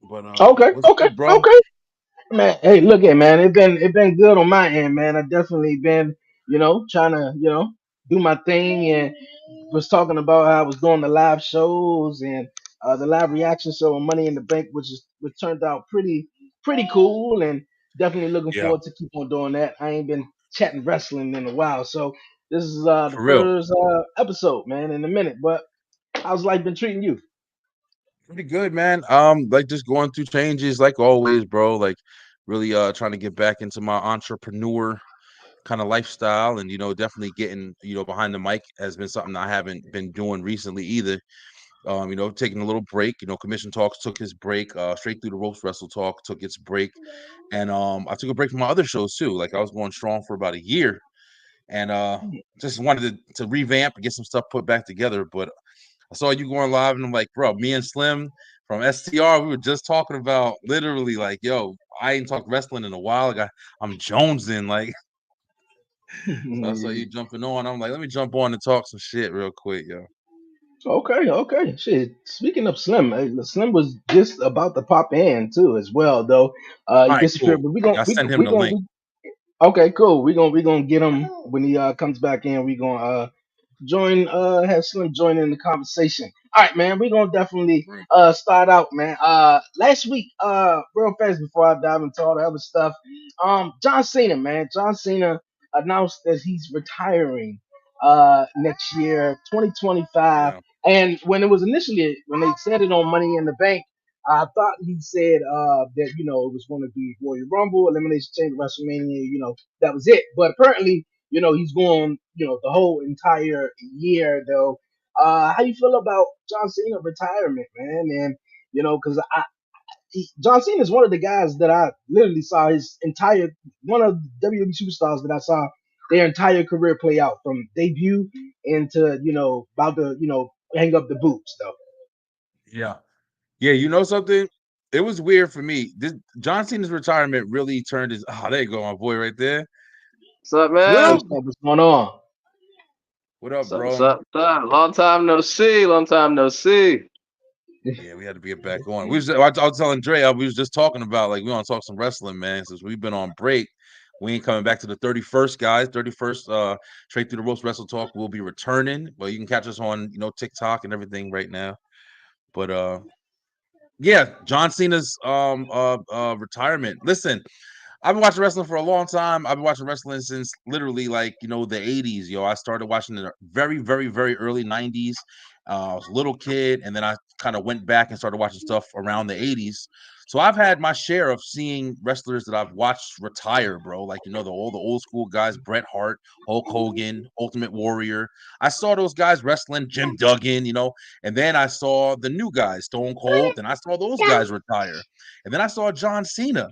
But Okay, what's okay, good, bro? okay. Man, hey, look at man, it been good on my end, man. I definitely been, trying to, do my thing and was talking about how I was doing the live shows and the live reaction show on Money in the Bank, which turned out pretty cool and definitely looking Yeah, forward to keep on doing that. I ain't been chatting wrestling in a while, so this is the for real. first episode, man, in a minute. But how's life been treating you? Pretty good, man. Like just going through changes, like always, bro. Like really trying to get back into my entrepreneur kind of lifestyle, and definitely getting behind the mic has been something I haven't been doing recently either. Taking a little break. Commission Talks took his break. Straight through the ropes Wrestle Talk took its break, and I took a break from my other shows too. Like I was going strong for about a year, and just wanted to revamp and get some stuff put back together. But I saw you going live, and I'm like, bro, me and Slim from STR, we were just talking about literally like, yo, I ain't talked wrestling in a while. Like I'm jonesing, like. So I saw you jumping on. I'm like, let me jump on and talk some shit real quick, yo. Okay, okay. Shit. Speaking of Slim, Slim was just about to pop in too, as well. Though All he right, disappeared, cool. but Yeah, I send him the link. okay, cool. We gonna get him when he comes back in. We gonna join have Slim join in the conversation. All right, man. We're gonna definitely Right. start out, man. Last week, real fast before I dive into all the other stuff, John Cena, man. John Cena announced that he's retiring next year, 2025. Yeah. And when they said it on Money in the Bank, I thought he said that it was going to be Royal Rumble, Elimination Chamber, WrestleMania. That was it. But apparently, he's going, the whole entire year though. How you feel about John Cena retirement, man? And because John Cena is one of the guys that I literally saw his entire one of the WWE superstars that I saw their entire career play out from debut into about to hang up the boots though. Yeah. Yeah, you know something? It was weird for me. This John Cena's retirement really turned his there you go, my boy right there. What's up, Slim, man? What's going on? what up, What's up? What's bro? up? What's up? Long time no see. Long time no see. Yeah, we had to get back on. I was telling Dre, we was just talking about like we want to talk some wrestling, man. Since we've been on break, we ain't coming back to the 31st, guys. 31st, straight through the roast wrestle talk. We'll be returning, but you can catch us on TikTok and everything right now. But yeah, John Cena's retirement. Listen, I've been watching wrestling for a long time. I've been watching wrestling since literally like the 80s. Yo, I started watching in the very, very, very early 90s. I was a little kid, and then I kind of went back and started watching stuff around the 80s. So I've had my share of seeing wrestlers that I've watched retire, bro. Like all the old school guys, Bret Hart, Hulk Hogan, Ultimate Warrior. I saw those guys wrestling, Jim Duggan, and then I saw the new guys, Stone Cold, and I saw those guys retire. And then I saw John Cena.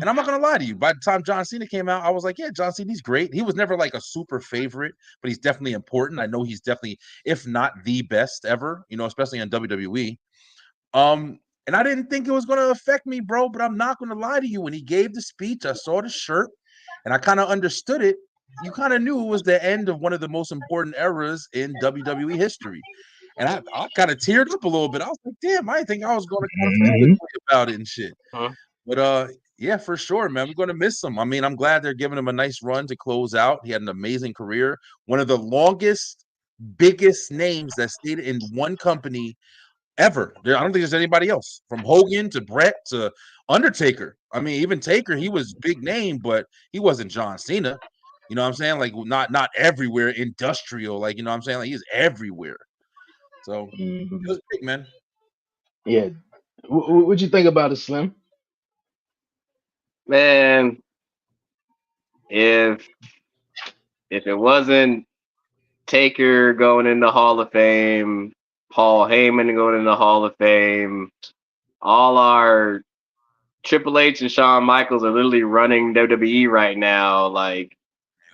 And I'm not gonna lie to you. By the time John Cena came out, I was like, yeah, John Cena, he's great. He was never like a super favorite, but he's definitely important. I know he's definitely, if not the best ever, especially in WWE. And I didn't think it was gonna affect me, bro. But I'm not gonna lie to you. When he gave the speech, I saw the shirt and I kind of understood it. You kind of knew it was the end of one of the most important eras in WWE history. And I kind of teared up a little bit. I was like, damn, I didn't think I was gonna kind of feel this Mhm. way about it and shit. Huh? But yeah, for sure, man. We're gonna miss him. I mean, I'm glad they're giving him a nice run to close out. He had an amazing career, one of the longest, biggest names that stayed in one company ever. I don't think there's anybody else from Hogan to Brett to Undertaker. I mean, even Taker, he was big name, but he wasn't John Cena. You know what I'm saying? Like not everywhere industrial. Like what I'm saying, like he's everywhere. So it Mhm. was big, man. Yeah. What you think about it, Slim? Man, if if it wasn't Taker going in the Hall of Fame, Paul Heyman going in the Hall of Fame, all our Triple H and Shawn Michaels are literally running WWE right now. Like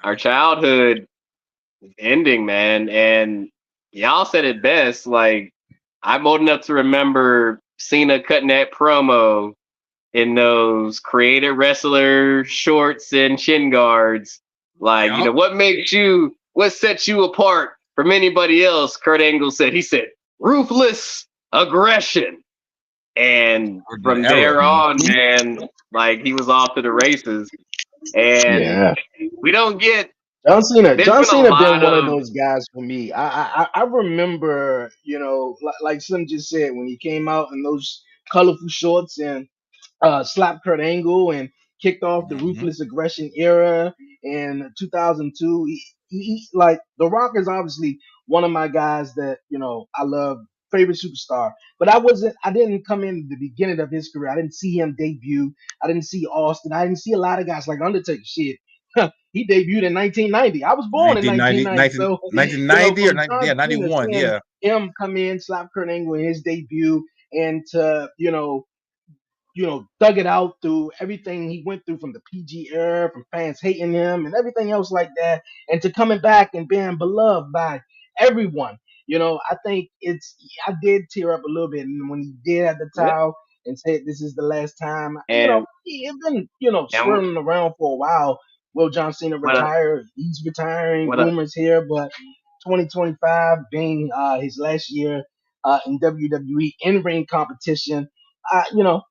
our childhood ending, man. And y'all said it best. Like I'm old enough to remember Cena cutting that promo in those creative wrestler shorts and shin guards. Like, Yeah. what sets you apart from anybody else? Kurt Angle said, he said, ruthless aggression. And Or the from era. there on, man, like he was off to the races. And Yeah. we don't get. John Cena. There's John been a Cena been lot one of of those guys for me. I remember, like Slim just said, when he came out in those colorful shorts and slapped Kurt Angle and kicked off the Mhm. ruthless aggression era in 2002. Like The Rock is obviously one of my guys that I love, favorite superstar. But I didn't come in the beginning of his career. I didn't see him debut. I didn't see Austin. I didn't see a lot of guys like Undertaker. Shit, he debuted in 1990. I was born in 1990, 1990, so 1990 or from John yeah, Cena 91. seeing Yeah. him come in, slap Kurt Angle in his debut, and to dug it out through everything he went through from the PG era, from fans hating him and everything else like that, and to coming back and being beloved by everyone. I think I did tear up a little bit and when he did at the yeah, towel and said this is the last time. and He's been, and swirling around for a while. Will John Cena what a, retire? He's retiring, what a, rumors here, but 2025 being his last year in WWE in ring competition,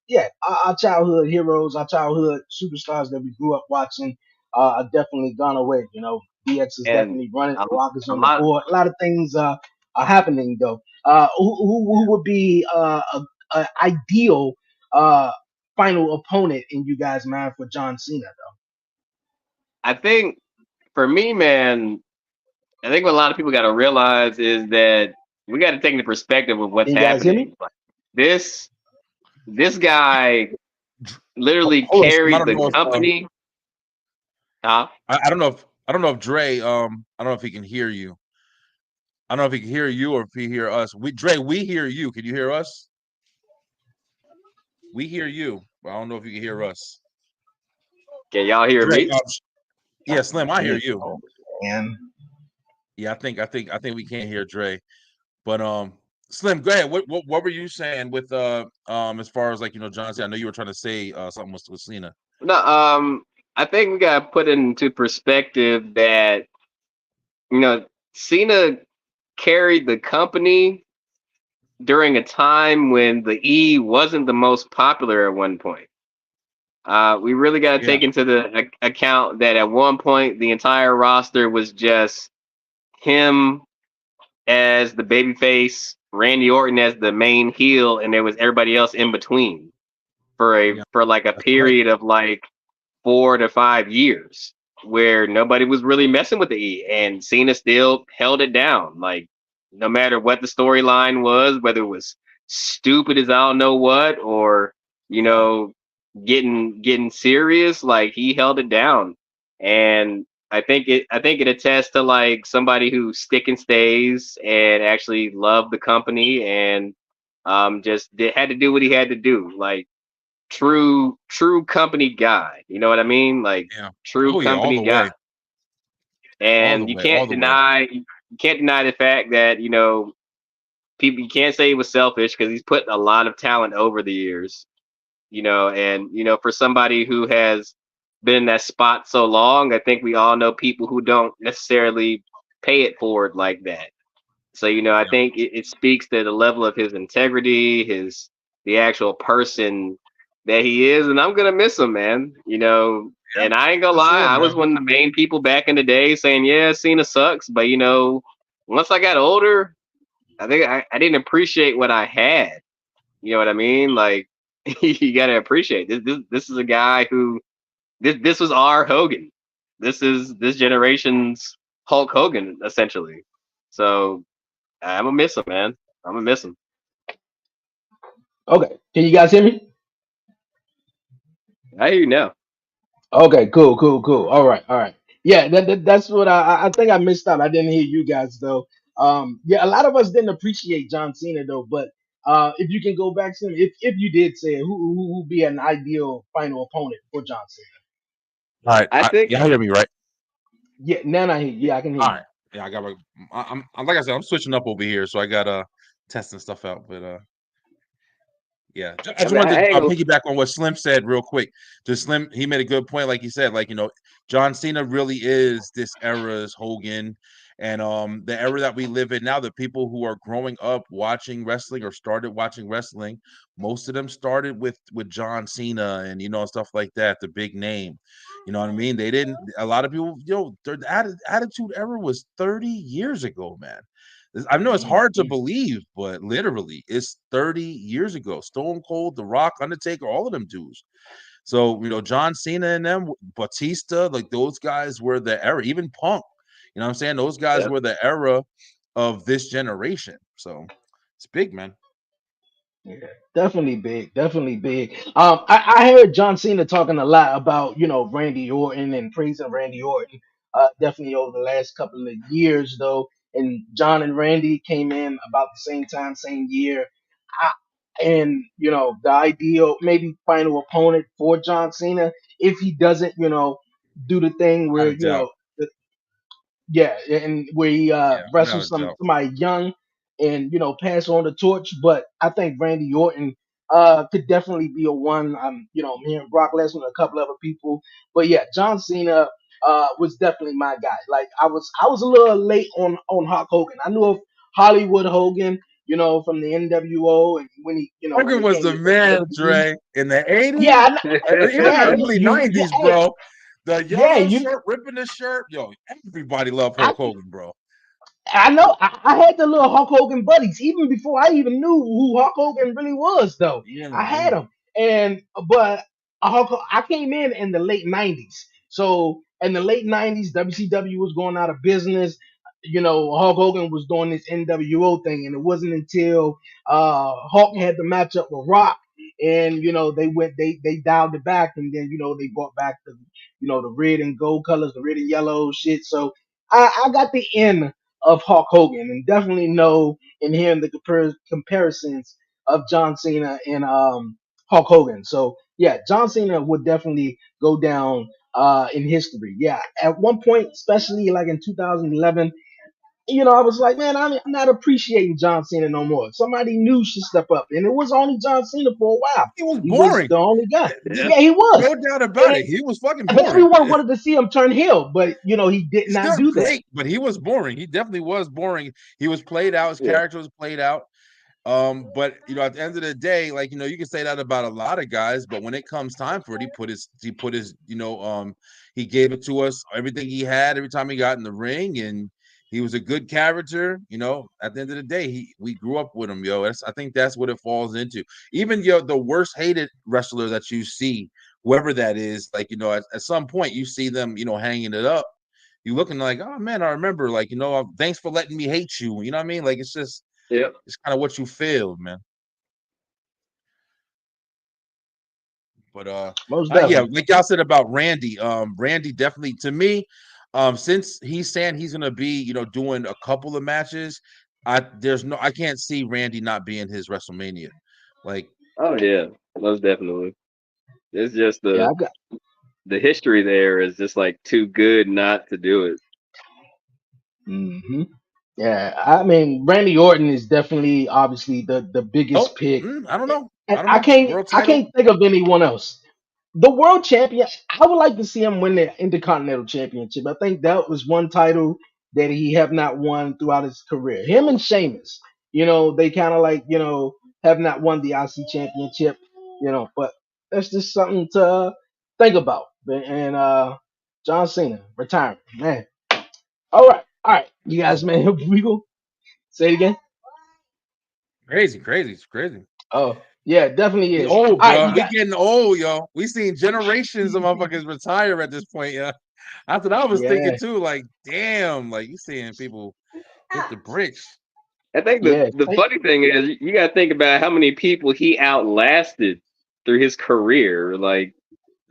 yeah, our childhood heroes, our childhood superstars that we grew up watching are definitely gone away. DX is and definitely running. a, The Rock is a on the lot. board. A lot of things are happening though. Who would be a ideal uh, final opponent in you guys' mind for John Cena though? I think for me, man, I think what a lot of people got to realize is that we got to take the perspective of what's Can you guys hear happening. me? Like this guy literally Hold on, Slim. I carried don't the know if company. Huh? I don't know if Dre I don't know if he can hear you. I don't know if he can hear you or if he hear us. We hear you. Can you hear us? We hear you, but I don't know if you can hear us. Can y'all hear Dre, me? yeah, Slim, I hear you. Oh, man. Yeah, I think we can't hear Dre. But Slim, go ahead. What were you saying with as far as like John Cena? I know you were trying to say something with Cena. No, I think we got to put into perspective that Cena carried the company during a time when the E wasn't the most popular at one point. We really got to Yeah. take into the account that at one point the entire roster was just him as the babyface, Randy Orton as the main heel, and there was everybody else in between for like a That's right. period of like 4 to 5 years where nobody was really messing with the E, and Cena still held it down. Like no matter what the storyline was, whether it was stupid as I don't know what, or getting serious, like he held it down. And I think it attests to like somebody who stick and stays and actually loved the company and had to do what he had to do. Like true company guy. You know what I mean? Like Yeah. true Oh yeah, all company the guy. way. All the And way. All the way. you can't deny the fact that, people, you can't say he was selfish because he's put a lot of talent over the years, and for somebody who has been in that spot so long, I think we all know people who don't necessarily pay it forward like that. So, I Yeah. think it speaks to the level of his integrity, the actual person that he is, and I'm gonna miss him, man. Yeah. And I ain't gonna For lie, sure, I was man. one of the main people back in the day saying, yeah, Cena sucks, but once I got older, I think I didn't appreciate what I had. You know what I mean? Like you gotta appreciate this is a guy who this was our Hogan. This is this generation's Hulk Hogan, essentially. So I'm gonna miss him, man. I'm gonna miss him. Okay, can you guys hear me? I hear you now. Okay, cool. All right. Yeah, that's what I think I missed out. I didn't hear you guys though. Yeah, a lot of us didn't appreciate John Cena though. But if you can go back to him, if you did say it, who would be an ideal final opponent for John Cena? All right. I think Y'all hear me, right? Yeah, now I hear. Yeah, I can hear All you. right. Yeah, I got I'm like I said, I'm switching up over here, so I got testing stuff out. But yeah, I just wanted I to ain't gonna, piggyback on what Slim said real quick. Just Slim, he made a good point, like he said, like John Cena really is this era's Hogan, And the era that we live in now, the people who are growing up watching wrestling or started watching wrestling, most of them started with John Cena and stuff like that, the big name. You know what I mean? They didn't. A lot of people, their attitude era was 30 years ago, man. I know it's hard to Mhm. believe, but literally, it's 30 years ago. Stone Cold, The Rock, Undertaker, all of them dudes. So, John Cena and them, Batista, like those guys were the era. Even Punk, you know what I'm saying? Those guys Yeah. were the era of this generation. So it's big, man. Yeah, definitely big, definitely big. I heard John Cena talking a lot about Randy Orton and praising Randy Orton. Definitely over the last couple of years though, and John and Randy came in about the same time, same year. I, and the ideal maybe final opponent for John Cena if he doesn't do the thing where Without a doubt. yeah, and where he Yeah, without a wrestles doubt. somebody young and pass on the torch. But I think Randy Orton could definitely be a one. I'm hearing Brock Lesnar and a couple other people, but yeah, John Cena was definitely my guy. Like I was a little late on Hulk Hogan. I knew of Hollywood Hogan, from the NWO, and when Hogan he was came the to man, WWE. Dre, in the 80s, Yeah, even in yeah, the early 90s, hey, bro. The yeah, yellow shirt, ripping the shirt. Yo, everybody loved I Hulk Hogan, bro. I know I had the little Hulk Hogan buddies even before I even knew who Hulk Hogan really was. Though Yeah, I yeah. had them, and but I came in the late '90s. So in the late '90s, WCW was going out of business. Hulk Hogan was doing this NWO thing, and it wasn't until Hulk had the matchup with Rock, and they dialed it back, and then they brought back the red and gold colors, the red and yellow shit. So I got the end of Hulk Hogan, and definitely know in hearing the comparisons of John Cena and Hulk Hogan. So yeah, John Cena would definitely go down in history. Yeah, at one point, especially like in 2011, I was like, man, I'm not appreciating John Cena no more. Somebody new should step up, and it was only John Cena for a while. He was He was boring. the only guy. Yeah. Yeah, he was. No doubt about And it. He was fucking and boring. everyone wanted to see him turn heel, but he did He's not still do that. great, but he was boring. He definitely was boring. He was played out. His Yeah. character was played out. But at the end of the day, like you can say that about a lot of guys, but when it comes time for it, he put his he gave it to us everything he had every time he got in the ring, and he was a good character. At the end of the day, we grew up with him, yo. I think that's what it falls into. Even the worst hated wrestler that you see, whoever that is, like at some point you see them, hanging it up. You looking like, oh man, I remember, like thanks for letting me hate you. You know what I mean? Like Yeah. it's kind of what you feel, man. But Most yeah, definitely. like y'all said about Randy. Randy definitely to me, since he's saying he's gonna be, doing a couple of matches, I can't see Randy not being his WrestleMania. Like, Oh yeah. Most definitely. It's just Yeah, the I got. the history there is just like too good not to do it. Hmm. Yeah, I mean, Randy Orton is definitely obviously the biggest nope, pick, I don't know. and I don't I know. can't World I title. can't think of anyone else. The world champion, I would like to see him win the Intercontinental Championship. I think that was one title that he have not won throughout his career. Him and Sheamus, they kind of like have not won the IC Championship, but that's just something to think about. And John Cena retiring, man. All right, you guys, man. We go say it again. Crazy, crazy, it's crazy. Oh, yeah, definitely We is. old, All right, bro. you We got. getting old, yo. We seen generations of motherfuckers retire at this point, yeah. That's what I was thinking Yeah, too. Like, damn, like you seeing people hit the bricks. I think the yeah, the funny thing is you got to think about how many people he outlasted through his career. Like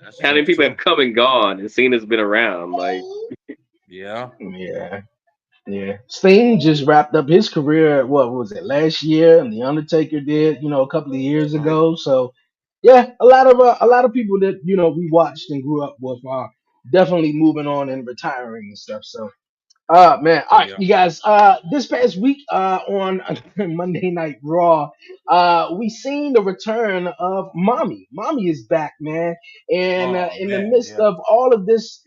That's how true many people too. have come and gone, and Cena's been around. Like Yeah. yeah, yeah. Sting just wrapped up his career. What was it last year? And the Undertaker did, a couple of years Right. ago. So yeah, a lot of people that we watched and grew up with are definitely moving on and retiring and stuff. So man. All right, Yeah. you guys. This past week, on Monday Night Raw, we seen the return of Mommy. Mommy is back, man. And Oh in the man, midst yeah. of all of this,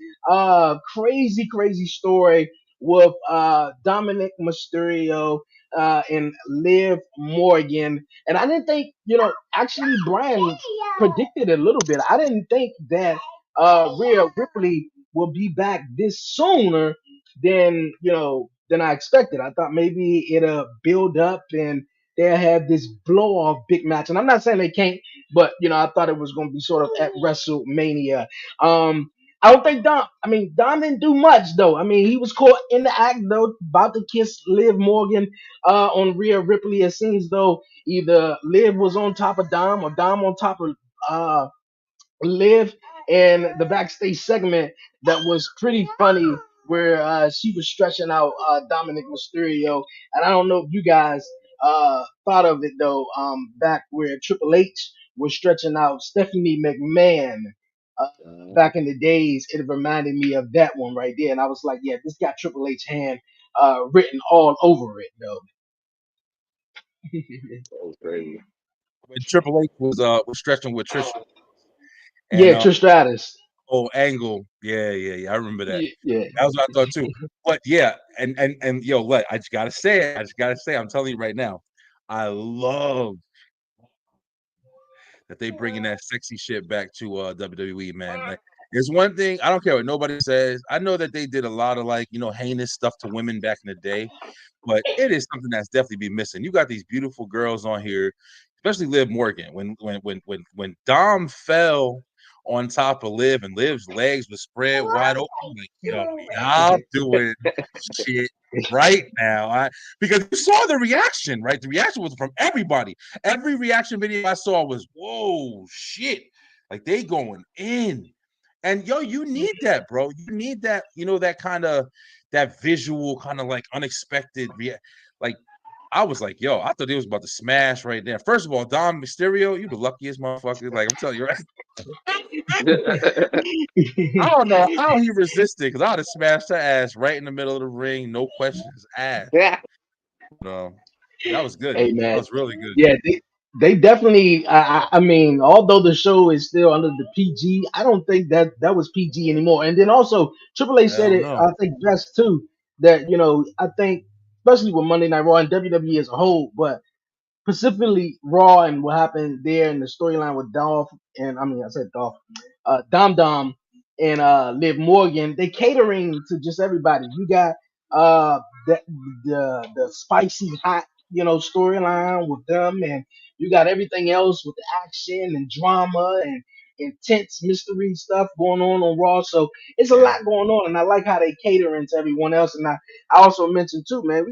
crazy story with Dominic Mysterio and Liv Morgan. And I didn't think, actually Brian predicted a little bit. I didn't think that Rhea Ripley will be back this sooner than I expected. I thought maybe it'll build up and they'll have this blow off big match. And I'm not saying they can't, but I thought it was going to be sort of at WrestleMania. Um, I don't think Dom. I mean, Dom didn't do much though. I mean, he was caught in the act though, about to kiss Liv Morgan on Rhea Ripley. It seems though either Liv was on top of Dom or Dom on top of uh, Liv. And the backstage segment that was pretty funny, where she was stretching out Dominic Mysterio, and I don't know if you guys thought of it though. Back where Triple H was stretching out Stephanie McMahon uh, back in the days, it reminded me of that one right there. And I was like, yeah, this got Triple H hand written all over it, though. That was crazy. When Triple H was stretching with Trish and Yeah, Trish Stratus. Angle. Yeah. I remember that. Yeah. That was what I thought too. But yeah, and yo, what I just gotta say, I'm telling you right now, I love that they bringing that sexy shit back to WWE, man. Like, there's one thing I don't care what nobody says. I know that they did a lot of heinous stuff to women back in the day, but it is something that's definitely be missing. You got these beautiful girls on here, especially Liv Morgan. When Dom fell on top of Liv and Liv's legs were spread wide open, like, yo, y'all doing shit right now. Because you saw the reaction, right? The reaction was from everybody. Every reaction video I saw was, whoa, shit. Like, they going in. And yo, you need that, bro. You need that, that kind of that visual, kind of like unexpected like, I was like, yo, I thought he was about to smash right there. First of all, Dom Mysterio, you the luckiest motherfucker. Like, I'm telling you, right? I don't know how he resisted, because I would have smashed her ass right in the middle of the ring, no questions asked. No, that was good. Hey man, That was really good. yeah, they definitely. I mean, although the show is still under the PG, I don't think that was PG anymore. And then also, Triple H said Hell it, no. I think best too. That I think especially with Monday Night Raw and WWE as a whole, but specifically Raw and what happened there in the storyline with Dolph and I said Dolph, Dom Dom and Liv Morgan, they catering to just everybody. You got uh the spicy hot storyline with them, and you got everything else with the action and drama and intense mystery stuff going on Raw. So it's a lot going on, and I like how they catering to everyone else. And I also mentioned too, man,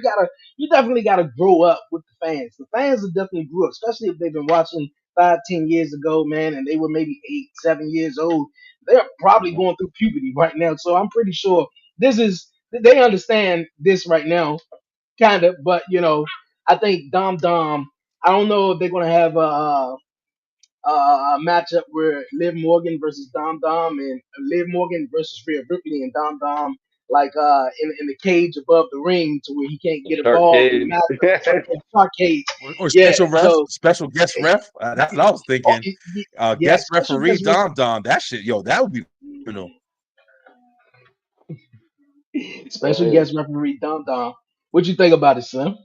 you definitely got to grow up with the fans. The fans have definitely grew up, especially if they've been watching 5, 10 years ago, man, and they were maybe 8, 7 years old. They're probably going through puberty right now. So I'm pretty sure they understand this right now, kind of. But I think Dom Dom. I don't know if they're gonna have a matchup where Liv Morgan versus Dom Dom and Liv Morgan versus Rhea Ripley and Dom Dom like in the cage above the ring to where he can't get involved in the Arcade. matchup. Shark cage. Or Yeah. special guest ref. That's what I was thinking. Yeah, Guest referee Dom. That shit, yo, that would be, special guest referee Dom Dom. What you think about it, son?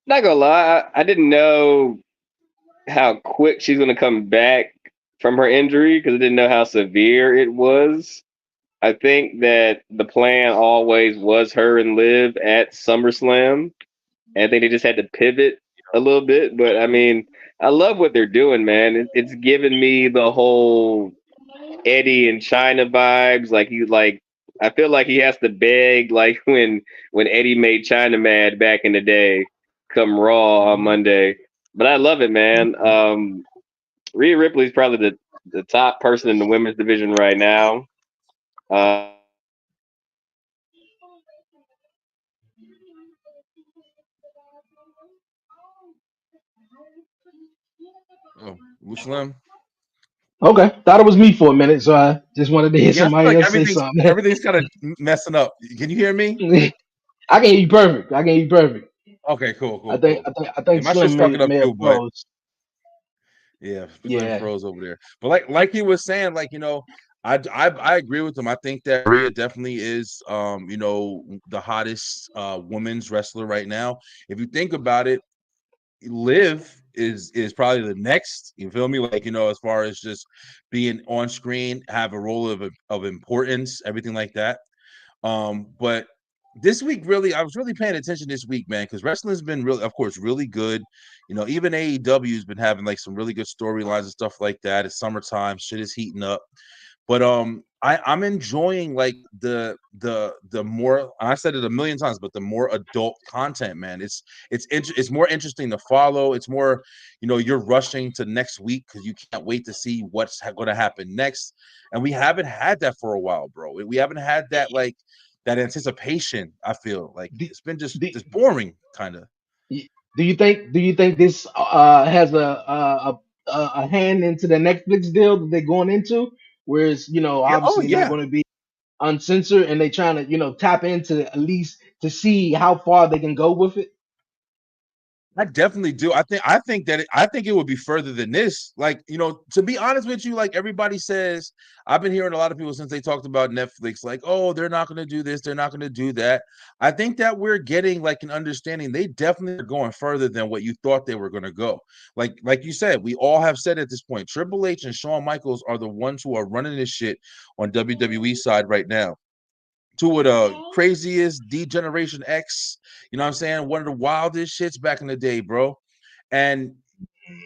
Not gonna lie, I didn't know how quick she's gonna come back from her injury because I didn't know how severe it was. I think that the plan always was her and Liv at SummerSlam. And I think they just had to pivot a little bit. But I mean, I love what they're doing, man. It's giving me the whole Eddie and China vibes. I feel like he has to beg, like when Eddie made China mad back in the day, come Raw on Monday. But I love it, man. Rhea Ripley's probably the top person in the women's division right now. Oh, Muslim. Okay, thought it was me for a minute, so I just wanted to hear somebody else say something. Everything's kind of messing up. Can you hear me? I can hear you perfect. Okay, cool. I think My shit's Slim fucking up may have too, but froze. yeah, Slim froze over there. But like he was saying, I agree with him. I think that Rhea definitely is the hottest women's wrestler right now. If you think about it, Liv is probably the next. You feel me? Like, as far as just being on screen, have a role of importance, everything like that. But this week, really, I was really paying attention this week, man, because wrestling's been really, of course, really good. Even AEW's been having like some really good storylines and stuff like that. It's summertime, shit is heating up. But I'm enjoying like the more, I said it a million times, but the more adult content, man. It's more interesting to follow. It's more, you're rushing to next week because you can't wait to see what's going to happen next. And we haven't had that for a while, bro. We haven't had that like that anticipation. I feel like Do, it's been just do, boring, kind of. do you think this has a hand into the Netflix deal that they're going into, whereas Yeah. Oh obviously not yeah. going to be uncensored, and they trying to tap into at least to see how far they can go with it? I definitely do. I think it would be further than this. Like, to be honest with you, like everybody says, I've been hearing a lot of people since they talked about Netflix, like, oh, they're not going to do this, they're not going to do that. I think that we're getting like an understanding. They definitely are going further than what you thought they were going to go. Like you said, we all have said at this point, Triple H and Shawn Michaels are the ones who are running this shit on WWE side right now. Two of the craziest D-Generation X, you know what I'm saying? One of the wildest shits back in the day, bro. And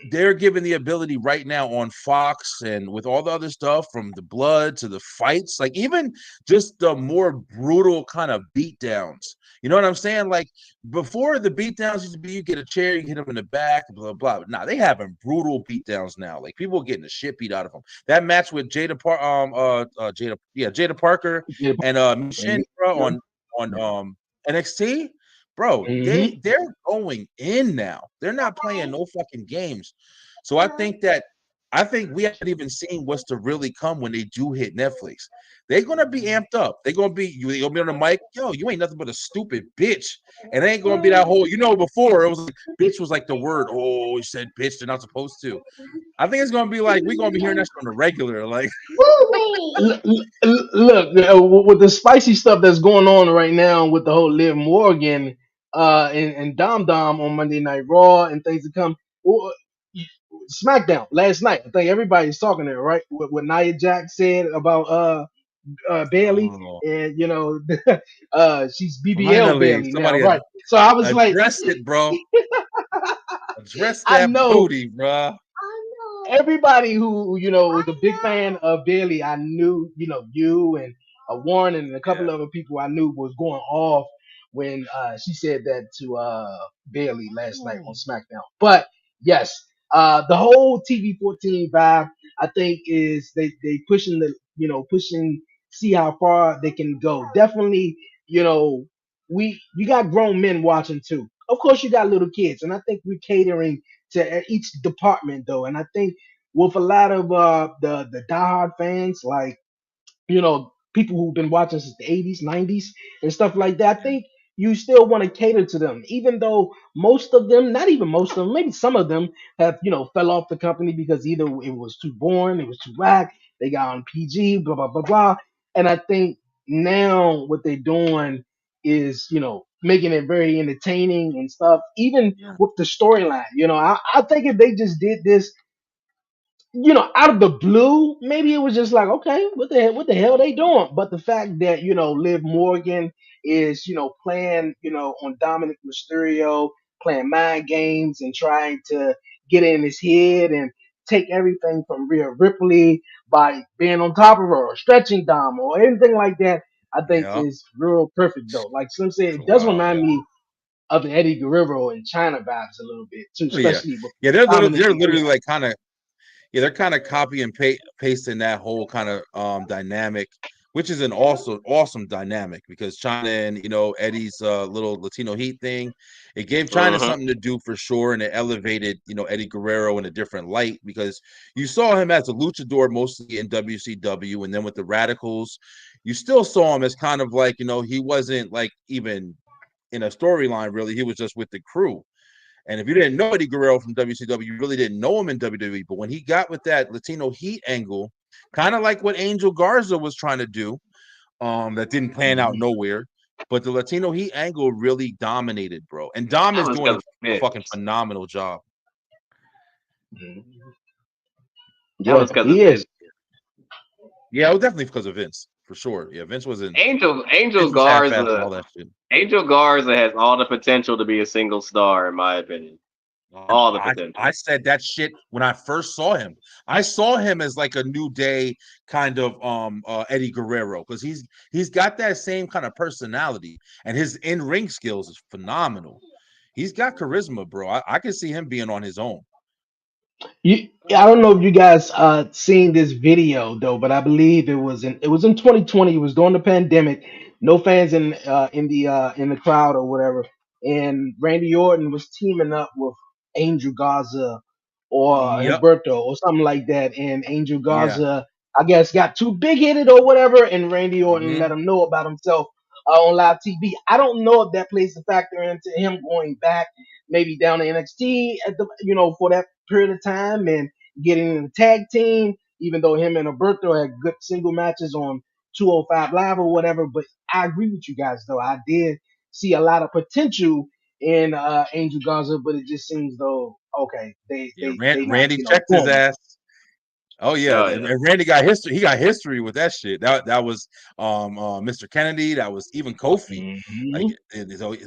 they're given the ability right now on Fox and with all the other stuff, from the blood to the fights, like even just the more brutal kind of beatdowns. You know what I'm saying? Like before, the beatdowns used to be you get a chair, you hit them in the back, blah blah. But now they having brutal beatdowns now. Like people getting the shit beat out of them. That match with Jada Parker Yeah. and Shin, bro, on NXT, bro, Mm-hmm. they're going in now. They're not playing no fucking games. So I think we haven't even seen what's to really come when they do hit Netflix. They're gonna be amped up. They're gonna be on the mic. Yo, you ain't nothing but a stupid bitch. And it ain't gonna be that whole, before it was like bitch was like the word. Oh, he said bitch, they're not supposed to. I think it's gonna be like we're gonna be hearing that on the regular. Like, Look, with the spicy stuff that's going on right now with the whole Liv Morgan and Dom Dom on Monday Night Raw and things to come. Well, SmackDown last night, I think everybody's talking there, right? What Nia Jax said about Bailey, oh, and she's BBL finally Bailey now, somebody right? So I was like, addressed it, bro. Address I that know booty, bro. everybody who was a big fan of Bailey. I knew, you and Warren and a couple Yeah. other people I knew was going off when she said that to Bailey last night on SmackDown. But yes, the whole TV 14 vibe, I think, is they pushing pushing, see how far they can go. Definitely, you got grown men watching too. Of course, you got little kids, and I think we're catering to each department though. And I think with a lot of the diehard fans, like people who've been watching since the 80s, 90s, and stuff like that, I think you still want to cater to them, even though most of them, not even most of them, maybe some of them have fell off the company because either it was too boring, it was too whack, they got on PG, blah blah blah blah. And I think now what they're doing is making it very entertaining and stuff, even Yeah. with the storyline. I think if they just did this out of the blue, maybe it was just like, okay, what the hell they doing? But the fact that Liv Morgan is playing on Dominic Mysterio, playing mind games and trying to get in his head and take everything from Rhea Ripley by being on top of her or stretching Dom or anything like that, I think Yeah. is real perfect though. Like Slim said, It's it does wild, remind yeah. me of the Eddie Guerrero and China vibes a little bit too, Oh, yeah. especially with Yeah, Dominic they're and Rhea. literally like kind of, yeah, they're kind of copy and pasting that whole kind of dynamic, which is an awesome dynamic because China and Eddie's little Latino Heat thing, it gave China Mm-hmm. something to do for sure, and it elevated Eddie Guerrero in a different light because you saw him as a luchador mostly in WCW, and then with the Radicals, you still saw him as kind of like he wasn't like even in a storyline really, he was just with the crew. And if you didn't know Eddie Guerrero from WCW, you really didn't know him in WWE. But when he got with that Latino Heat angle, kind of like what Angel Garza was trying to do. That didn't pan out nowhere. But the Latino Heat angle really dominated, bro. And Dom is doing a fucking phenomenal job. That was because of Vince. Yeah, it was definitely because of Vince, for sure. Yeah, Vince wasn't. Angel Garza. All that shit. Angel Garza has all the potential to be a single star, in my opinion. All the potential. I said that shit when I first saw him. I saw him as like a New Day kind of Eddie Guerrero, because he's got that same kind of personality, and his in-ring skills is phenomenal. He's got charisma, bro. I can see him being on his own. I don't know if you guys seen this video though, but I believe it was in 2020. It was during the pandemic. No fans in the crowd or whatever. And Randy Orton was teaming up with Angel Garza or Humberto or something like that. And Angel Garza, I guess, got too big headed or whatever. And Randy Orton let him know about himself on live TV. I don't know if that plays a factor into him going back, maybe down to NXT at the for that period of time and getting in the tag team, even though him and Humberto had good single matches on 205 Live or whatever. But I agree with you guys, though. I did see a lot of potential in Angel Garza, but it just seems though, okay, Randy checked his ass. Oh yeah, and Randy got history. He got history with that shit. That was Mr. Kennedy. That was even Kofi.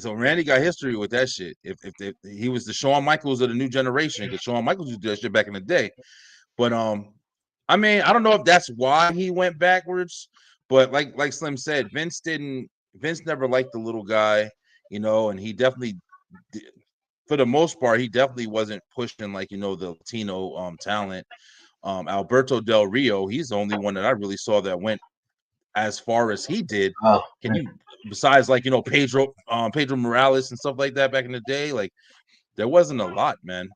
So Randy got history with that shit. If he was the Shawn Michaels of the new generation, because Shawn Michaels used to do that shit back in the day. But I mean, I don't know if that's why he went backwards. But like Slim said, Vince never liked the little guy, and he definitely, for the most part, he definitely wasn't pushing the Latino talent. Alberto Del Rio, he's the only one that I really saw that went as far as he did. Can you, besides Pedro Morales and stuff like that back in the day, there wasn't a lot, man.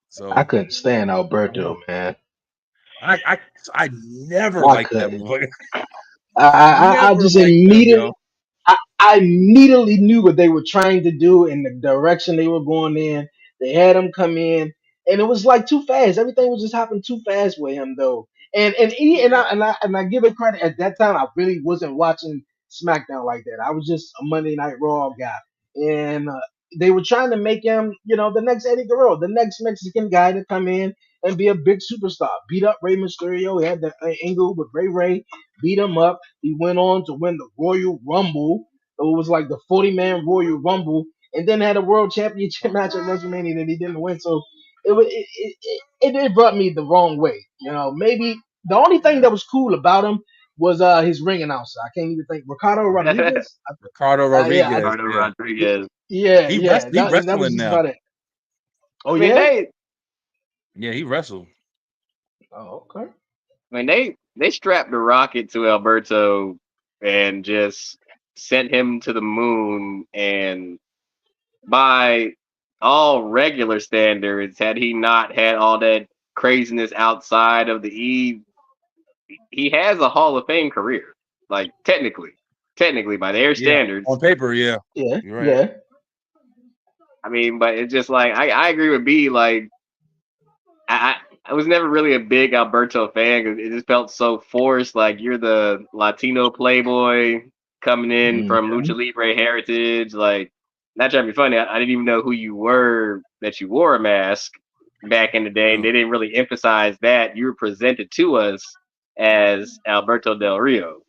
So I couldn't stand Alberto, man. I never liked that boy. I just immediately I immediately knew what they were trying to do and the direction they were going in. They had him come in, and it was too fast. Everything was just happening too fast with him, though. And I give it credit. At that time, I really wasn't watching SmackDown like that. I was just a Monday Night Raw guy, and they were trying to make him, the next Eddie Guerrero, the next Mexican guy to come in and be a big superstar. Beat up Rey Mysterio. He had the angle with Ray, beat him up. He went on to win the Royal Rumble. It was like the 40-man Royal Rumble, and then had a world championship match at WrestleMania that he didn't win. So it brought me the wrong way. Maybe the only thing that was cool about him was his ring announcer. I can't even think. Ricardo Rodriguez. Ricardo Rodriguez. Rodriguez. Yeah, he that was just now. about it. Oh, yeah, he wrestled. Oh, okay. I mean, they strapped the rocket to Alberto and just sent him to the moon, and by all regular standards, had he not had all that craziness outside of the E, he has a Hall of Fame career. Technically by their standards. On paper, yeah. Yeah. You're right. Yeah. I mean, but it's just I agree with B. I was never really a big Alberto fan because it just felt so forced. You're the Latino playboy coming in from Lucha Libre heritage. Not trying to be funny, I didn't even know who you were, that you wore a mask back in the day, and they didn't really emphasize that. You were presented to us as Alberto Del Rio.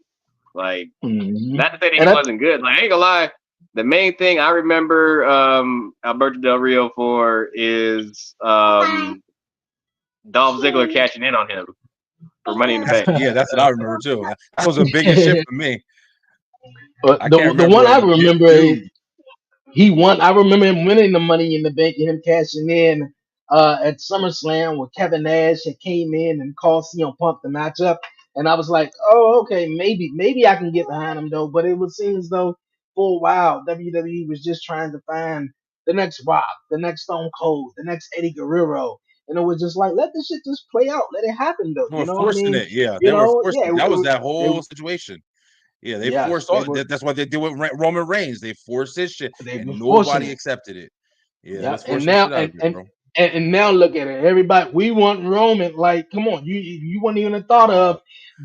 Not to say that he wasn't good. I ain't gonna lie, the main thing I remember Alberto Del Rio for is Dolph Ziggler cashing in on him for Money in the Bank. Yeah, that's what I remember too. That was a big shit for me. But the one I remember is he won. I remember him winning the Money in the Bank and him cashing in at SummerSlam with Kevin Nash and came in and called CM Punk the matchup. And I was like, oh, okay, maybe I can get behind him though. But it would seem as though for a while WWE was just trying to find the next Rock, the next Stone Cold, the next Eddie Guerrero. And it was just let this shit just play out. Let it happen though. They were forcing it. Yeah, they were forcing it. That was that whole situation. Yeah, they forced all. That's what they did with Roman Reigns. They forced this shit, and nobody accepted it. Yeah, and now And now look at it. Everybody, we want Roman. Like, come on, you wouldn't even have thought Wow. of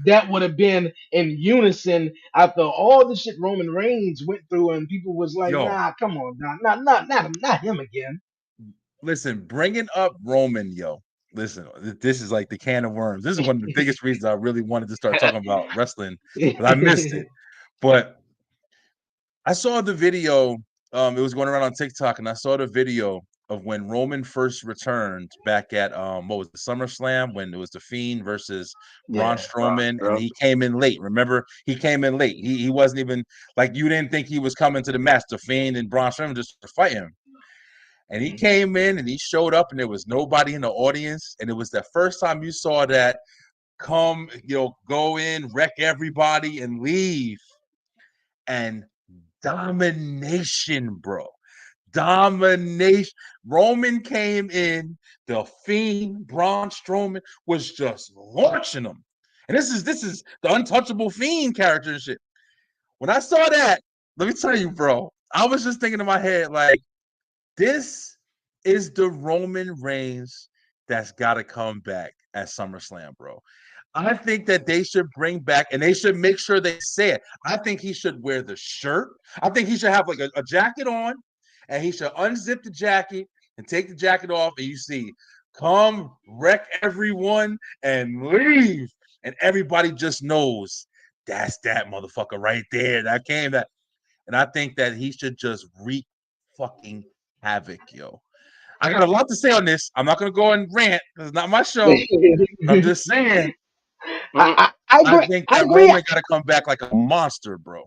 that would have been in unison after all the shit Roman Reigns went through, and people was like, Yo, nah, come on, nah, not him again. listen, bringing up Roman, yo. Listen, this is like the can of worms. This is one of the biggest reasons I really wanted to start talking about wrestling, but I missed it. But I saw the video. It was going around on TikTok, and I saw the video of when Roman first returned back at what was the SummerSlam when it was the Fiend versus Braun Yeah, Strowman, and bro. he came in late. Remember, he came in late. He wasn't even like you didn't think he was coming to the match. The Fiend and Braun Strowman just to fight him. And he came in and he showed up, and there was nobody in the audience. And it was the first time you saw that come, go in, wreck everybody, and leave. And domination, bro. Domination. Roman came in, the Fiend, Braun Strowman was just launching them. And this is the untouchable Fiend character and shit. When I saw that, let me tell you, bro, I was just thinking in my head, like, this is the Roman Reigns that's got to come back at SummerSlam, bro. I think that they should bring back, and they should make sure they say it. I think he should wear the shirt. I think he should have like a jacket on, and he should unzip the jacket and take the jacket off, and you see, come wreck everyone and leave. And everybody just knows that's that motherfucker right there. That came that. And I think that he should just wreak fucking havoc, yo. I got a lot to say on this. I'm not gonna go and rant. It's not my show. I'm just saying. I I agree. think I that agree. Roman got to come back like a monster, bro.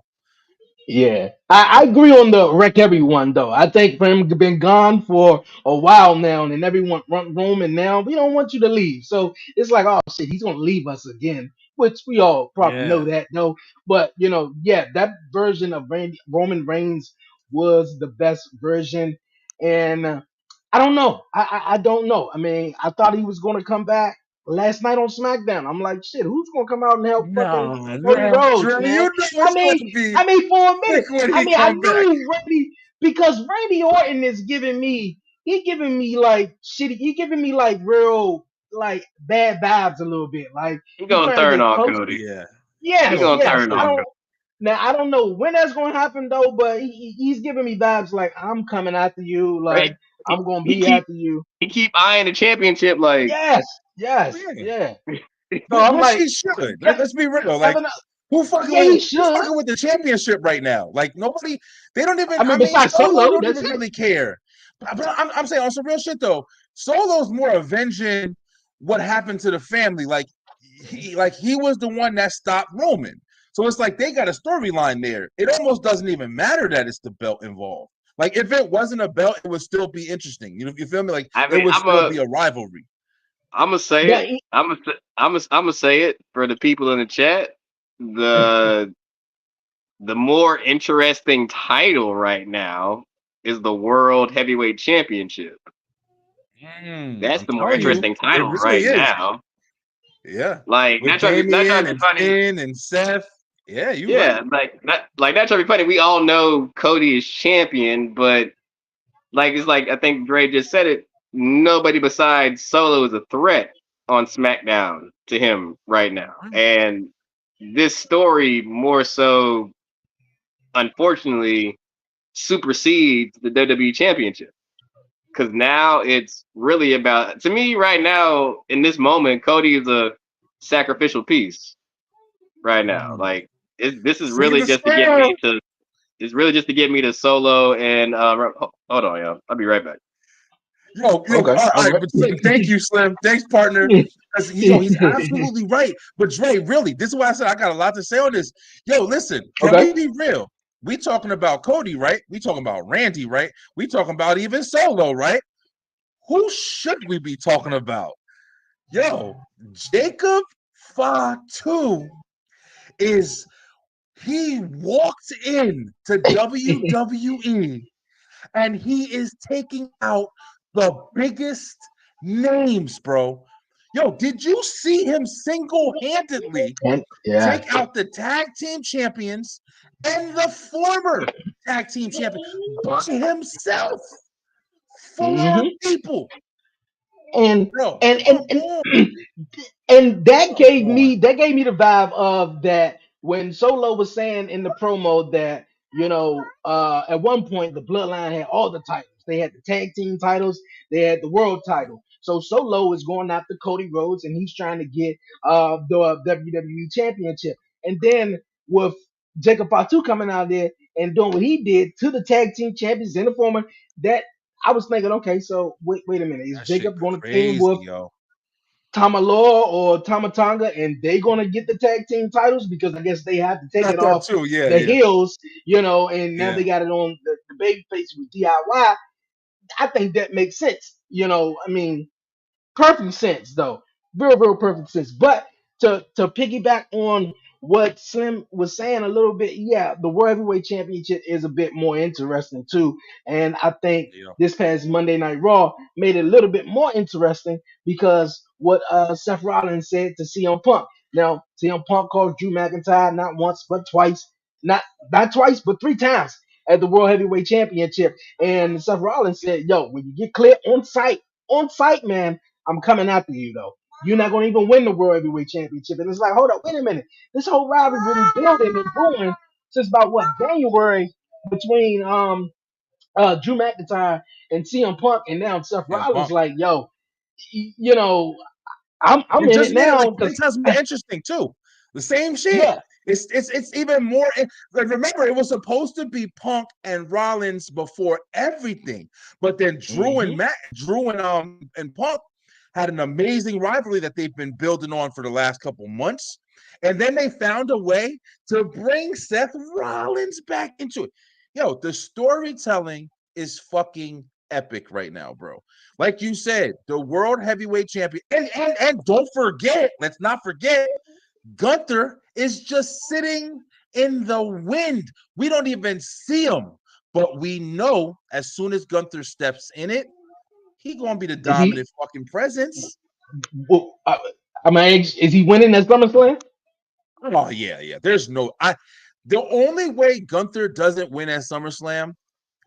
Yeah, I agree on the wreck everyone though. I think for him to been gone for a while now, and everyone run Roman now, we don't want you to leave. So it's like, oh shit, he's gonna leave us again, which we all probably know Yeah. that though. But yeah, that version of Roman Reigns was the best version, and I don't know. I don't know. I mean, I thought he was gonna come back last night on SmackDown. I'm like, shit, who's gonna come out and help fucking No, Cody no, Rhodes, Dre, you man? know I it's mean, gonna be I mean, for a quick minute, when I he mean, I come back. knew Randy because Randy Orton is giving me, he giving me like shitty, he giving me like real like bad vibes a little bit. Like He he's gonna trying to turn get on close. Cody. Yeah, he He Yes, gonna gonna turn yes. turn I on on. Cody. don't now. I don't know when that's going to happen though, but he's giving me vibes like I'm coming after you, like Right? I'm gonna He be keep after you. he keep eyeing the championship like Yes, yes, Yeah, yeah. So I'm which like, he should. Ke- Let's be real. Like, Kevin, who yeah, he fucking should. with the championship right now? Like nobody. They don't even. I I mean, mean, besides Solo Solo, don't that's even it. really care. But I'm saying on some real shit though. Solo's more avenging what happened to the family. Like he was the one that stopped Roman. So it's like they got a storyline there. It almost doesn't even matter that it's the belt involved. Like if it wasn't a belt, it would still be interesting. You feel me? Like I it mean would still be a rivalry. I'm gonna say Yeah, it. I'm gonna say it for the people in the chat. The the more interesting title right now is the World Heavyweight Championship. That's I'm the more telling you, interesting it title really right is. now. Yeah, Like with not Damien trying to and be funny. Finn and Seth. Yeah, you Yeah, right. not trying to be funny. We all know Cody is champion, but like it's like I think Dre just said it. Nobody besides Solo is a threat on SmackDown to him right now, and this story more so, unfortunately, supersedes the WWE Championship because now it's really about, to me right now in this moment, Cody is a sacrificial piece right now. Like this is See really the just to get me spell. to. It's really just to get me to Solo and hold on, yo. I'll be right back. Yo, okay, all right, okay. but thank you, Slim. Thanks, partner. Because he's absolutely right. But Dre, really, this is why I said I got a lot to say on this. Yo, listen, can Okay. we be real? We talking about Cody, right? We talking about Randy, right? We talking about even Solo, right? Who should we be talking about? Yo, Jacob Fatu is he walked in to WWE and he is taking out the biggest names, bro. Yo, did you see him single-handedly And yeah. take out the tag team champions and the former tag team champion by himself? Four Hmm. people. And Bro, and come and on, and that come gave on. me the vibe of that when Solo was saying in the promo that at one point the Bloodline had all the titles. They had the tag team titles, they had the world title. So Solo is going after Cody Rhodes and he's trying to get the WWE Championship. And then with Jacob Fatu coming out there and doing what he did to the tag team champions in the former, that I was thinking, okay, so wait a minute, is That shit Jacob going to team crazy, with yo. Tamaloa or Tamatanga, and they gonna get the tag team titles because I guess they have to take Got it that off too. Yeah, the yeah, heels, and now yeah. they got it on the baby face with DIY. I think that makes sense. I mean, perfect sense though, real perfect sense. But to piggyback on what Slim was saying a little bit, yeah, the World Heavyweight Championship is a bit more interesting too, and I think Yeah. this past Monday Night Raw made it a little bit more interesting because what Seth Rollins said to CM Punk. Now CM Punk called Drew McIntyre not once but twice, not twice but three times at the World Heavyweight Championship, and Seth Rollins said, "Yo, when you get clear on site, man, I'm coming after you though. You're not gonna even win the World Heavyweight Championship." And it's like, hold up, wait a minute. This whole rivalry been building and brewing since about what January between Drew McIntyre and CM Punk, and now Seth Yeah, Rollins Punk. like, yo, you know, I'm It in it just made it now like because 10 times more interesting too. The same shit. yeah, It's even more. Like remember, it was supposed to be Punk and Rollins before everything, but then hmm Drew and Punk had an amazing rivalry that they've been building on for the last couple months, and then they found a way to bring Seth Rollins back into it. Yo, the storytelling is fucking epic right now, bro. Like you said, the world heavyweight champion, and don't forget, let's not forget, Gunther is just sitting in the wind. We don't even see him, but we know as soon as Gunther steps in it, he gonna be the is he? dominant fucking presence. Well, I mean, is he winning that SummerSlam? Oh yeah, yeah. There's no I. The only way Gunther doesn't win at SummerSlam,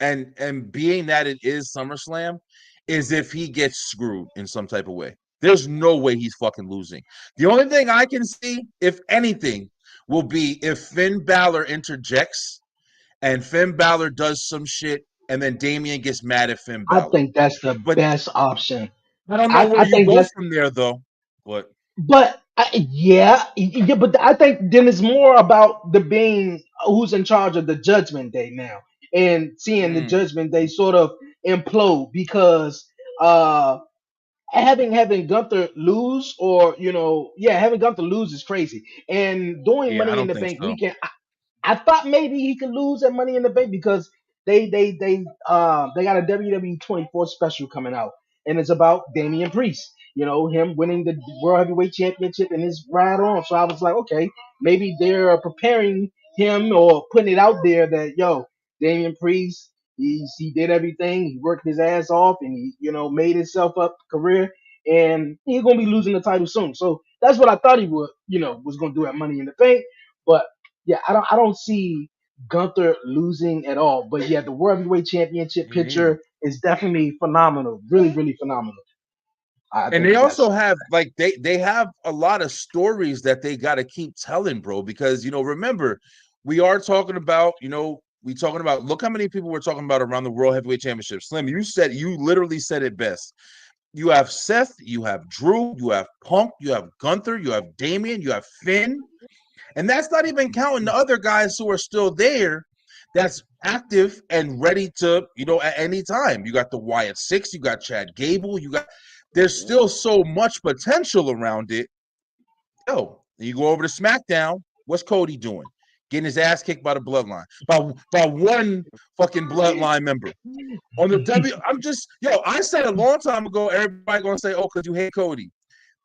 and being that it is SummerSlam, is if he gets screwed in some type of way. There's no way he's fucking losing. The only thing I can see, if anything, will be if Finn Balor interjects and Finn Balor does some shit, and then Damian gets mad at Finn I Balor. think that's the But best option. I don't know where I you think go that's from there, though. But yeah, but I think then it's more about the being who's in charge of the Judgment Day now, and seeing the mm, Judgment Day sort of implode because uh having Gunther lose, or having Gunther lose is crazy, and doing yeah, I Money in don't the think Bank so. weekend. I thought maybe he could lose at Money in the Bank because they got a WWE 24 special coming out, and it's about Damian Priest. Him winning the World Heavyweight Championship and his ride on. So I was like, okay, maybe they're preparing him or putting it out there that Damian Priest, he did everything, he worked his ass off, and he made himself up career, and he's gonna be losing the title soon. So that's what I thought he would was gonna do at Money in the Bank, but yeah, I don't see Gunther losing at all. But yeah, the World Heavyweight Championship Me neither. picture is definitely phenomenal. Really, really phenomenal. I And think they also that's have like they have a lot of stories that they got to keep telling, bro. Because remember, we are talking about we talking about look how many people we're talking about around the World Heavyweight Championship. Slim, you literally said it best. You have Seth, you have Drew, you have Punk, you have Gunther, you have Damian, you have Finn, and that's not even counting the other guys who are still there. That's active and ready to, at any time. You got the Wyatt Six, you got Chad Gable, there's still so much potential around it. Yo, you go over to SmackDown. What's Cody doing? Getting his ass kicked by the Bloodline, by one fucking Bloodline member. On the I said a long time ago, everybody gonna say, oh, because you hate Cody.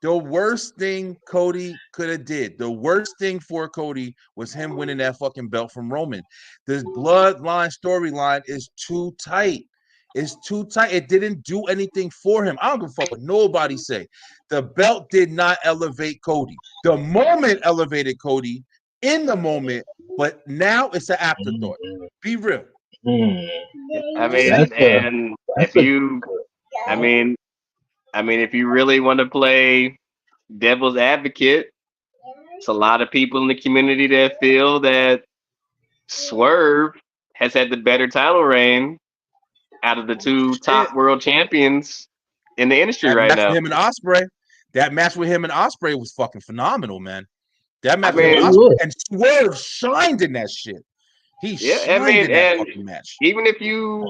The worst thing Cody could have did, the worst thing for Cody was him winning that fucking belt from Roman. This Bloodline storyline is too tight. It's too tight. It didn't do anything for him. I don't give a fuck what nobody say. The belt did not elevate Cody. The moment elevated Cody in the moment, but now it's an afterthought. Be real. mm, I mean, that's a and if that's a you, I mean, I mean, if you really want to play devil's advocate, it's a lot of people in the community that feel that Swerve has had the better title reign out of the two Shit. top world champions in the industry That right match now. with him and Osprey. That match with him and Osprey was fucking phenomenal, man. That match with mean, him and Osprey, and Swerve shined in that shit. He Yeah, I shined mean, in that and fucking match. even if you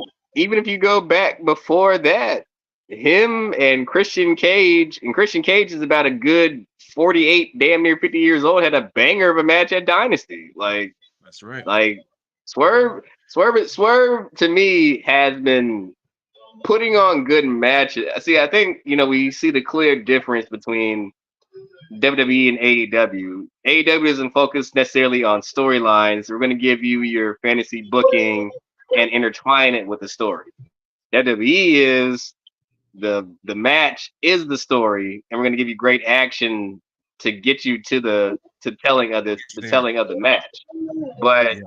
go back before that, him and Christian Cage is about a good 48, damn near 50 years old, had a banger of a match at Dynasty. That's right. Like Swerve to me has been putting on good matches. See, I think we see the clear difference between WWE and AEW. AEW doesn't focus necessarily on storylines. We're going to give you your fantasy booking and intertwine it with the story. WWE is the match is the story, and we're going to give you great action to get you to the telling of the telling of the match. But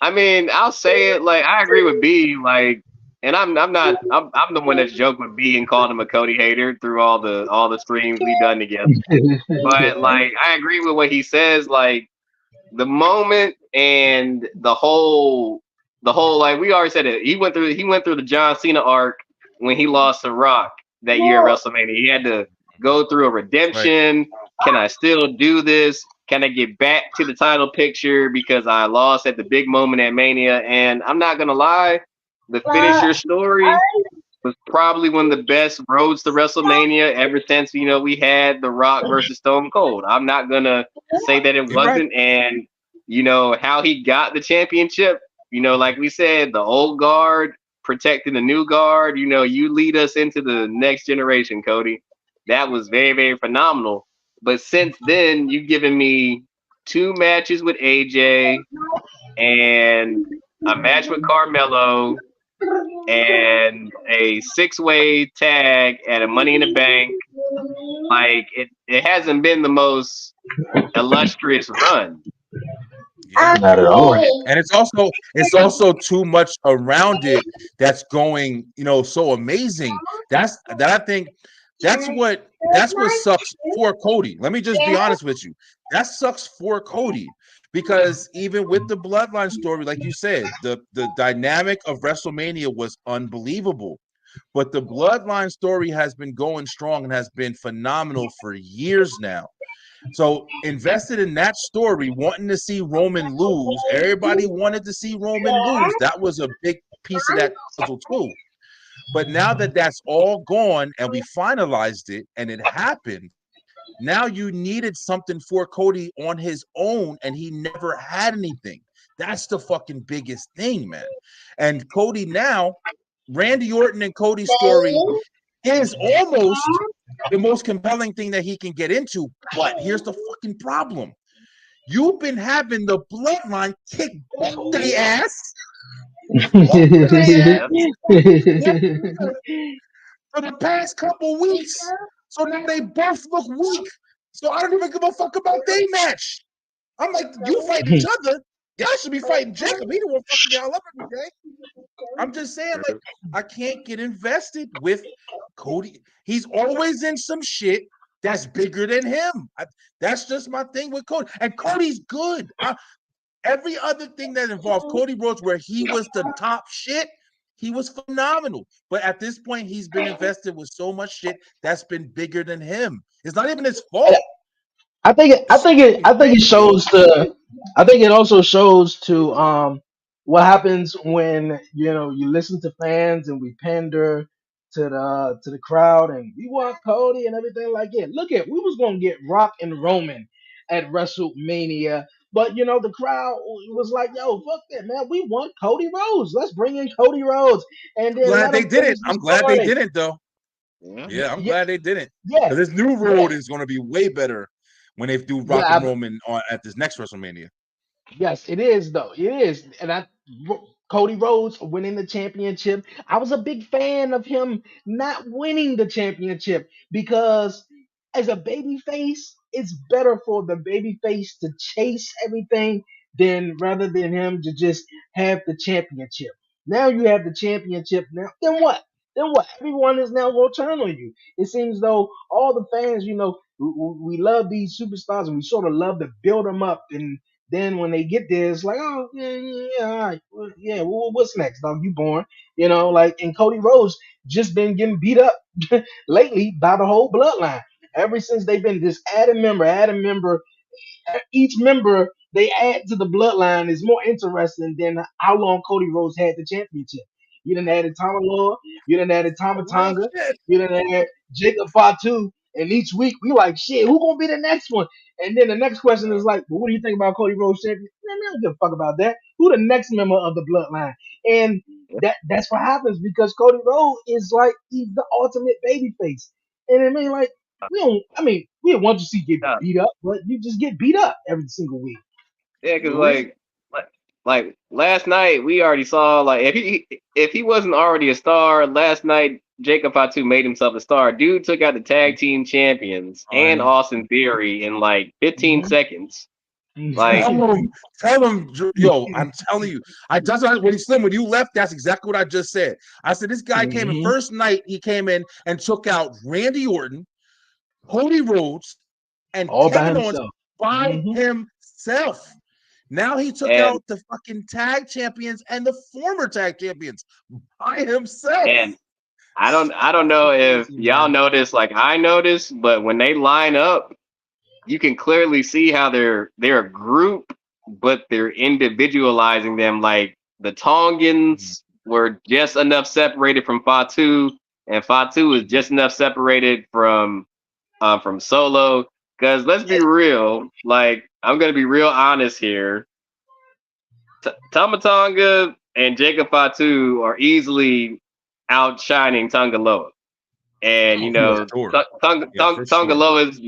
I mean, I'll say it, like, I agree with B, like, and I'm the one that's joked with B and called him a Cody hater through all the streams we done together. But like, I agree with what he says. Like, the moment and the whole like, we already said it. He went through the John Cena arc when he lost to Rock that year at WrestleMania. He had to go through a redemption. Right. Can I still do this? Can I get back to the title picture because I lost at the big moment at Mania? And I'm not gonna lie, the finisher story was probably one of the best roads to WrestleMania ever since we had The Rock versus Stone Cold. I'm not gonna say that it wasn't. Right. And how he got the championship, like we said, the old guard protecting the new guard. You lead us into the next generation, Cody. That was very, very phenomenal. But since then, you've given me 2 matches with AJ and a match with Carmelo and a 6-way tag at a Money in the Bank. Like, it hasn't been the most illustrious run. Yeah. Not at all. And it's also too much around it that's going, so amazing. I think that's what sucks for Cody. Let me just be honest with you. That sucks for Cody because even with the Bloodline story, like you said, the dynamic of WrestleMania was unbelievable. But the Bloodline story has been going strong and has been phenomenal for years now. So invested in that story, wanting to see Roman lose. Everybody wanted to see Roman lose. That was a big piece of that puzzle too. But now that that's all gone and we finalized it and it happened, now you needed something for Cody on his own and he never had anything. That's the fucking biggest thing, man. And Cody now, Randy Orton and Cody's story is almost the most compelling thing that he can get into. But here's the fucking problem. You've been having the Bloodline kick their ass for the past couple weeks. So now they both look weak. So I don't even give a fuck about their match. I'm like, you fight each other. Y'all should be fighting Jacob. He the one fucking y'all up every day. I'm just saying, like, I can't get invested with Cody. He's always in some shit that's bigger than him. That's just my thing with Cody. And Cody's good. Every other thing that involved Cody Rhodes, where he was the top shit, he was phenomenal. But at this point, he's been invested with so much shit that's been bigger than him. It's not even his fault. I think it shows to. I think it also shows to what happens when you listen to fans and we pander to the crowd and we want Cody and everything like it. Look at, we was gonna get Rock and Roman at WrestleMania, but the crowd was like, "Yo, fuck that, man. We want Cody Rhodes. Let's bring in Cody Rhodes." And then glad they did it. I'm glad they didn't though. Yeah, I'm glad they didn't. Yeah, this new road is going to be way better when they do Rock and Roman at this next WrestleMania. Yes, it is though. It is, and Cody Rhodes winning the championship. I was a big fan of him not winning the championship because as a baby face, it's better for the baby face to chase everything than rather than him to just have the championship. Now you have the championship. Now then what? then what? Everyone is now going to turn on you. It seems though all the fans, we love these superstars and we sort of love to build them up, and then when they get there, it's like, oh yeah, all right, yeah. What's next, dog? You born? Like, and Cody Rhodes just been getting beat up lately by the whole bloodline. Ever since they've been just add a member, each member they add to the bloodline is more interesting than how long Cody Rhodes had the championship. You done added Tama Law, you done added Tama Real Tonga, shit. you done added Jacob Fatu, and each week we like, shit, who gonna be the next one? And then the next question is like, well, what do you think about Cody Rhodes champion? Man, I don't give a fuck about that. Who the next member of the bloodline? And that's what happens because Cody Rhodes is like, he's the ultimate baby face. And I mean, like, we don't want to see get Yeah, beat up, but you just get beat up every single week. yeah, The because reason, like last night we already saw, like, if he wasn't already a star last night, Jacob Fatu made himself a star. Dude took out the tag team champions and Arnie. Austin Theory in like 15 Mm-hmm. seconds. Like, Tell him, yo, I'm telling you. When you left, that's exactly what I just said. I said, this guy came in Mm-hmm. first night, he came in and took out Randy Orton, Cody Rhodes, and All by Kevin Owens himself. by Mm-hmm. himself. Now he took and out the fucking tag champions and the former tag champions by himself. and I don't know if Crazy, y'all man. notice, like I noticed, but when they line up, you can clearly see how they're a group, but they're individualizing them. Like the Tongans were just enough separated from Fatu, and Fatu is just enough separated from Solo. Because let's be real, like I'm gonna be real honest here. Tama Tonga and Jacob Fatu are easily outshining Tonga Loa. And Oh, for sure. Yeah, for Tonga sure. Loa is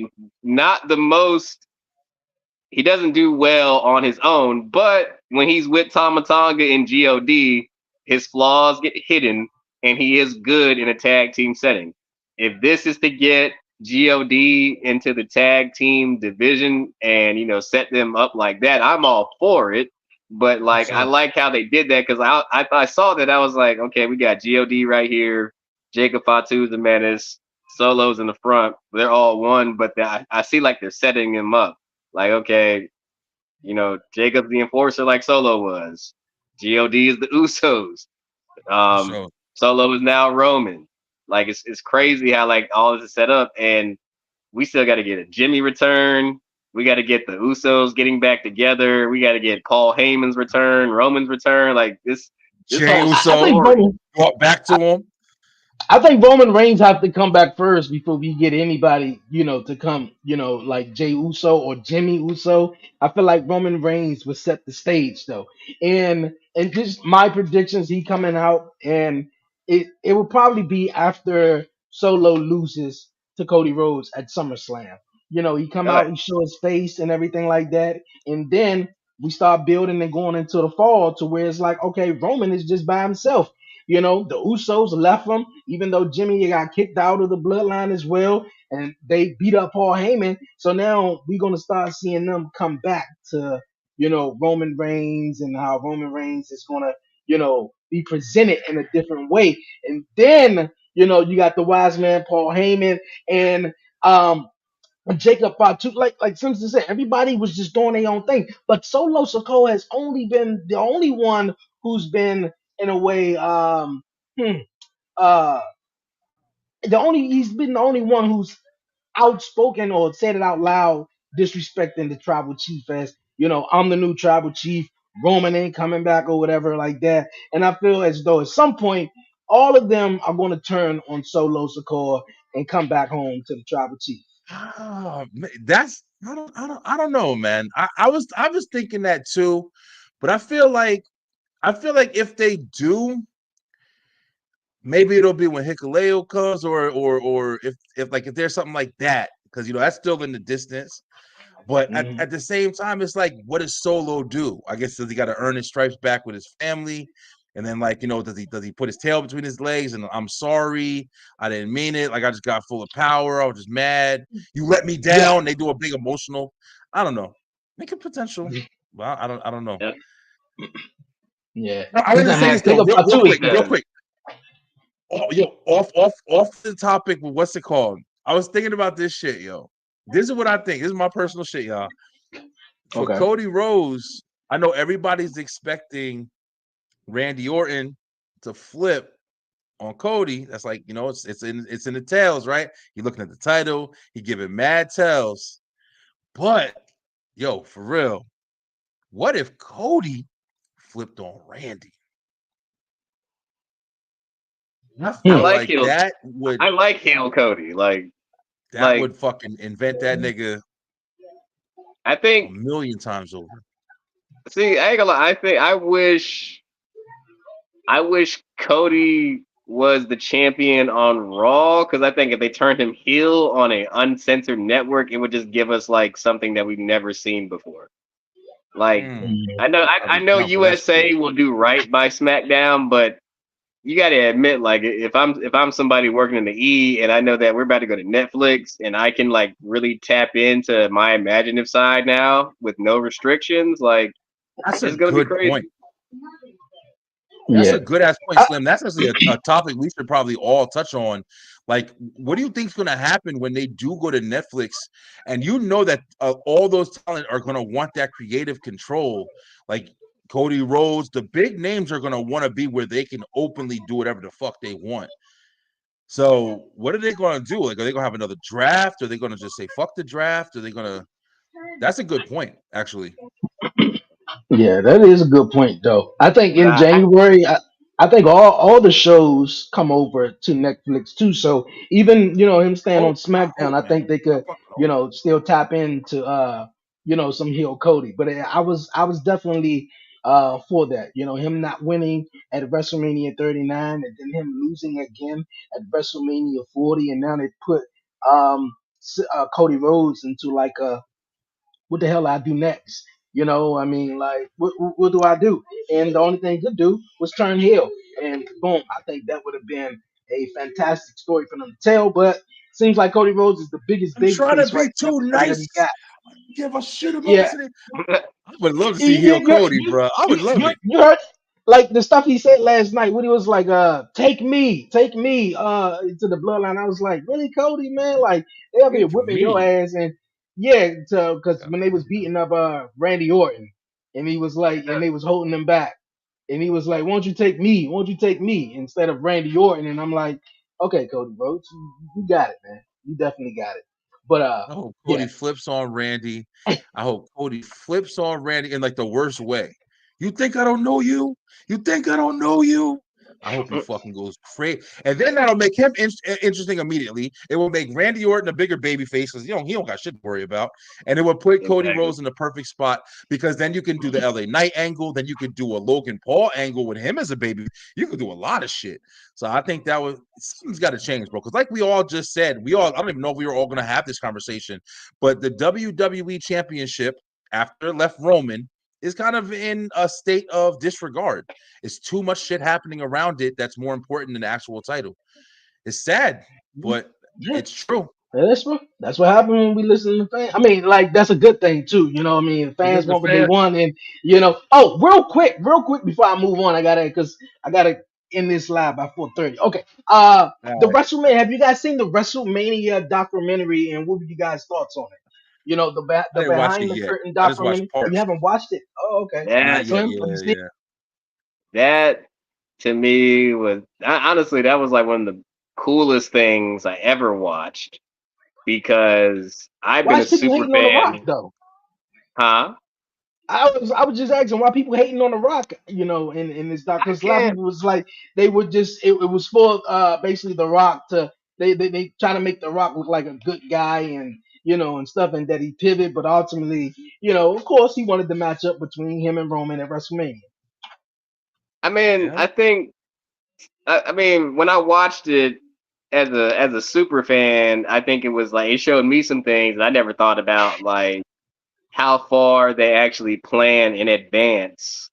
not the most. He doesn't do well on his own, but when he's with Tama Tonga and God, his flaws get hidden, and he is good in a tag team setting. If this is to get God into the tag team division and set them up like that, I'm all for it. But like, I Sure. like how they did that because I saw that, I was like, okay, we got God right here, Jacob Fatu's the menace, Solo's in the front, they're all one, but I see like they're setting him up. Like, okay, Jacob's the enforcer like Solo was. God is the Usos. Sure. Solo is now Roman. Like, it's crazy how like all this is set up, and we still got to get a Jimmy return. We got to get the Usos getting back together. We got to get Paul Heyman's return, Roman's return. Like this Jey whole Uso. I think story. Roman, Brought back to him. I think Roman Reigns have to come back first before we get anybody, to come, like Jey Uso or Jimmy Uso. I feel like Roman Reigns would set the stage though. And just my predictions, he coming out and it will probably be after Solo loses to Cody Rhodes at SummerSlam. He come All right. out, he show his face and everything like that. And then we start building and going into the fall to where it's like, okay, Roman is just by himself. The Usos left him, even though Jimmy got kicked out of the bloodline as well, and they beat up Paul Heyman. So now we're gonna start seeing them come back to, Roman Reigns and how Roman Reigns is gonna, be presented in a different way. And then, you got the wise man Paul Heyman and Jacob Fatu, like Simpson said, everybody was just doing their own thing. But Solo Sikoa has only been the only one who's been in a way hmm, uh he's been the only one who's outspoken or said it out loud disrespecting the tribal chief as, I'm the new tribal chief, Roman ain't coming back or whatever like that. And I feel as though at some point all of them are going to turn on Solo Sikoa and come back home to the tribal chief. That's I don't know, man. I was thinking that too, but I feel like if they do, maybe it'll be when Hikuleo comes, or if there's something like that, because that's still in the distance. But Mhm. at the same time, it's like, what does Solo do? I guess does he got to earn his stripes back with his family? And then, like, does he put his tail between his legs and I'm sorry, I didn't mean it. Like, I just got full of power. I was just mad. You let me Yeah. down. They do a big emotional. I don't know. Make a potential. Well, I don't know. Yeah. Yeah. I want to say this though, Jacob Fatu real quick. Oh, yo, off the topic. What's it called? I was thinking about this shit, yo. This is what I think. This is my personal shit, y'all. For Okay. Cody Rhodes, I know everybody's expecting Randy Orton to flip on Cody. That's like, it's in the tails, right? He looking at the title, he giving mad tails. But yo, for real, what if Cody flipped on Randy? I I feel like like heel. I like heel Cody. that would fucking invent that nigga I a think. million times over. See, I ain't gonna lie. I wish Cody was the champion on Raw, because I think if they turned him heel on an uncensored network, it would just give us like something that we've never seen before. Like, I know USA will do right by SmackDown, but you got to admit, like, if I'm somebody working in the E and I know that we're about to go to Netflix and I can like really tap into my imaginative side now with no restrictions, like, That's a it's gonna be good crazy. point. That's a good ass point, Slim. That's actually a topic we should probably all touch on. Like, what do you think is going to happen when they do go to Netflix? And you know that all those talent are going to want that creative control. Like Cody Rhodes, the big names are going to want to be where they can openly do whatever the fuck they want. So, what are they going to do? Like, are they going to have another draft? Are they going to just say fuck the draft? Are they going to? That's a good point, actually. Yeah, that is a good point, though. I think in Nah, January, I think all the shows come over to Netflix too. So even him staying on I SmackDown, hope, I man. think they I could fucking hope. still tap into some heel Cody. But I was definitely for that. Him not winning at WrestleMania 39 and then him losing again at WrestleMania 40, and now they put Cody Rhodes into like a what the hell I do next? I mean, like, what do I do? And the only thing he could do was turn heel. And boom, I think that would have been a fantastic story for them to tell. But seems like Cody Rhodes is the biggest I'm baby trying to face right be now too with all that he nice. got. Give a shit about Yeah, today. I would love to you, see heel you, Cody, you, bro. I would love you, it. you heard like the stuff he said last night when he was like, take me, to the bloodline. I was like, really, Cody, man? Like, they'll be Take whipping your me. ass. And yeah, because God when they was damn. beating up Randy Orton, and he was like, and they was holding him back, and he was like, won't you take me? Won't you take me instead of Randy Orton? And I'm like, okay, Cody Rhodes, you got it, man. You definitely got it. But I hope yeah. Cody flips on Randy. I hope Cody flips on Randy in like the worst way. You think I don't know you? You think I don't know you? I hope he fucking goes crazy, and then that'll make him interesting immediately. It will make Randy Orton a bigger baby face because he don't got shit to worry about, and it will put Cody exactly. Rhodes in the perfect spot because then you can do the LA Knight angle, then you could do a Logan Paul angle with him as a baby. You could do a lot of shit. So I think that was something's got to change, bro. Because like we all just said, I don't even know if we were all going to have this conversation, but the WWE Championship after it left Roman is kind of in a state of disregard. It's too much shit happening around it that's more important than the actual title. It's sad, but Yeah. it's true. That's what happened when we listen to fans. I mean, like that's a good thing too. I mean, fans The want what they fan, want, and Oh, real quick before I move on, because I gotta end this live by 4:30. Okay. The WrestleMania. Have you guys seen the WrestleMania documentary, and what were you guys' thoughts on it? I The didn't watch it behind the yet. curtain I just watched documentary. You parts. haven't watched it? Oh, okay. Not That yet. Slim, have you Yeah, seen it? yeah. that to me was honestly, that was like one of the coolest things I ever watched, because I've Why been a is people super hating on The Rock fan. though? Huh? I was just asking why people hating on The Rock, in this doc, I because a lot of can't. people was like they would just it was for basically The Rock to they try to make The Rock look like a good guy and and stuff, and that he pivot, but ultimately of course he wanted the matchup between him and Roman at WrestleMania. I mean, Yeah. I think. I mean, when I watched it as a super fan, I think it was like it showed me some things that I never thought about, like how far they actually plan in advance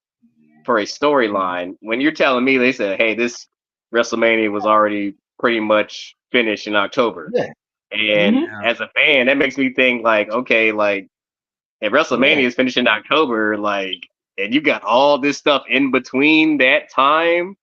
for a storyline. When you're telling me they said, "Hey, this WrestleMania was already pretty much finished in October," Yeah. and Hmm. Yeah. as a fan, that makes me think like, okay, like if WrestleMania Yeah. is finished in October, like, and you got all this stuff in between that time,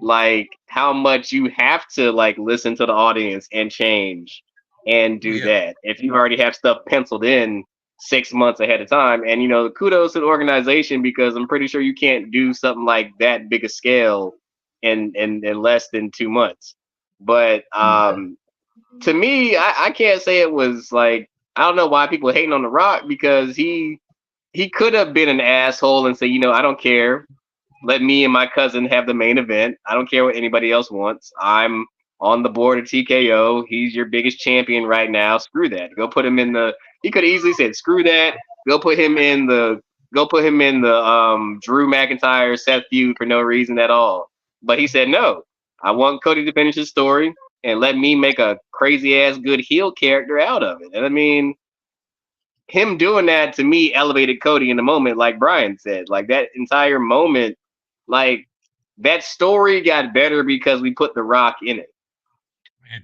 like how much you have to like listen to the audience and change and do Yeah. that if you already have stuff penciled in 6 months ahead of time. And kudos to the organization, because I'm pretty sure you can't do something like that big a scale in less than 2 months. But to me, I can't say it was like, I don't know why people are hating on The Rock, because he could have been an asshole and say, I don't care. Let me and my cousin have the main event. I don't care what anybody else wants. I'm on the board of TKO. He's your biggest champion right now. Screw that. Go put him in the. He could have easily said, "Screw that." Go put him in the. Go put him in the Drew McIntyre Seth feud for no reason at all. But he said no. I want Cody to finish his story and let me make a crazy ass good heel character out of it. And I mean, him doing that to me elevated Cody in the moment, like Brian said. Like that entire moment, like that story got better because we put The Rock in it.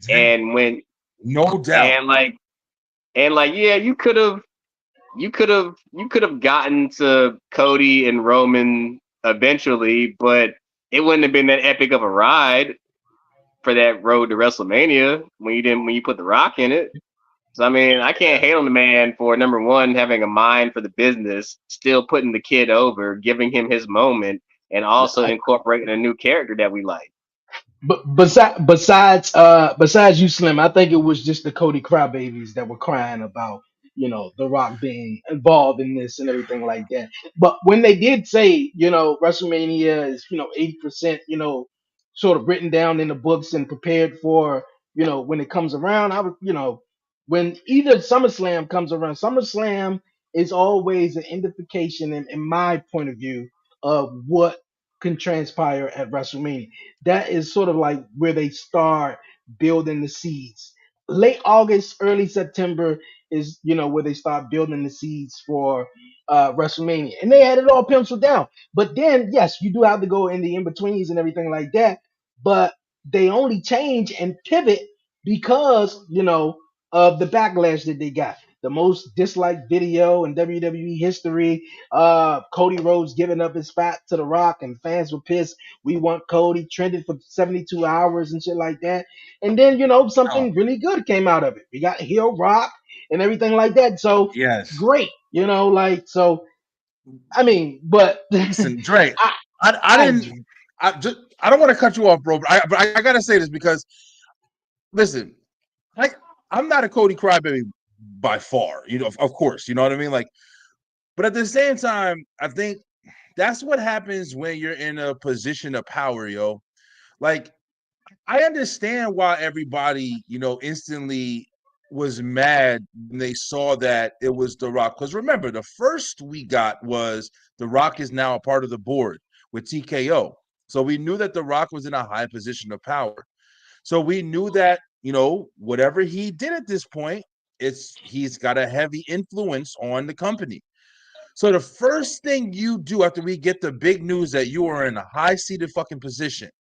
And when No doubt. and like yeah, you could have gotten to Cody and Roman eventually, but it wouldn't have been that epic of a ride for that road to WrestleMania when you put The Rock in it. So I mean, I can't hate on the man for, number one, having a mind for the business, still putting the kid over, giving him his moment, and also incorporating a new character that we like. But besides you, Slim, I think it was just the Cody crybabies that were crying about, The Rock being involved in this and everything like that. But when they did say, WrestleMania is, 80%, sort of written down in the books and prepared for, when it comes around, I would, when either SummerSlam comes around, SummerSlam is always an indication, in my point of view, of what can transpire at WrestleMania. That is sort of like where they start building the seeds. Late August, early September is, where they start building the seeds for WrestleMania, and they had it all penciled down. But then, yes, you do have to go in the in betweens and everything like that. But they only change and pivot because, of the backlash that they got. The most disliked video in WWE history. Cody Rhodes giving up his spot to The Rock, and fans were pissed. We want Cody, trended for 72 hours and shit like that. And then, Oh, something really good came out of it. We got heel Rock and everything like that. So yes. great, so I mean, but Listen, Dre, I, I I didn't. I don't want to cut you off, bro. But I gotta say this because listen, like I'm not a Cody crybaby by far. Of course, you know what I mean. Like, but at the same time, I think that's what happens when you're in a position of power, yo. Like, I understand why everybody, instantly was mad when they saw that it was The Rock. Because remember, the first we got was The Rock is now a part of the board with TKO. So we knew that The Rock was in a high position of power. So we knew that, whatever he did at this point, he's got a heavy influence on the company. So the first thing you do after we get the big news that you are in a high seated fucking position,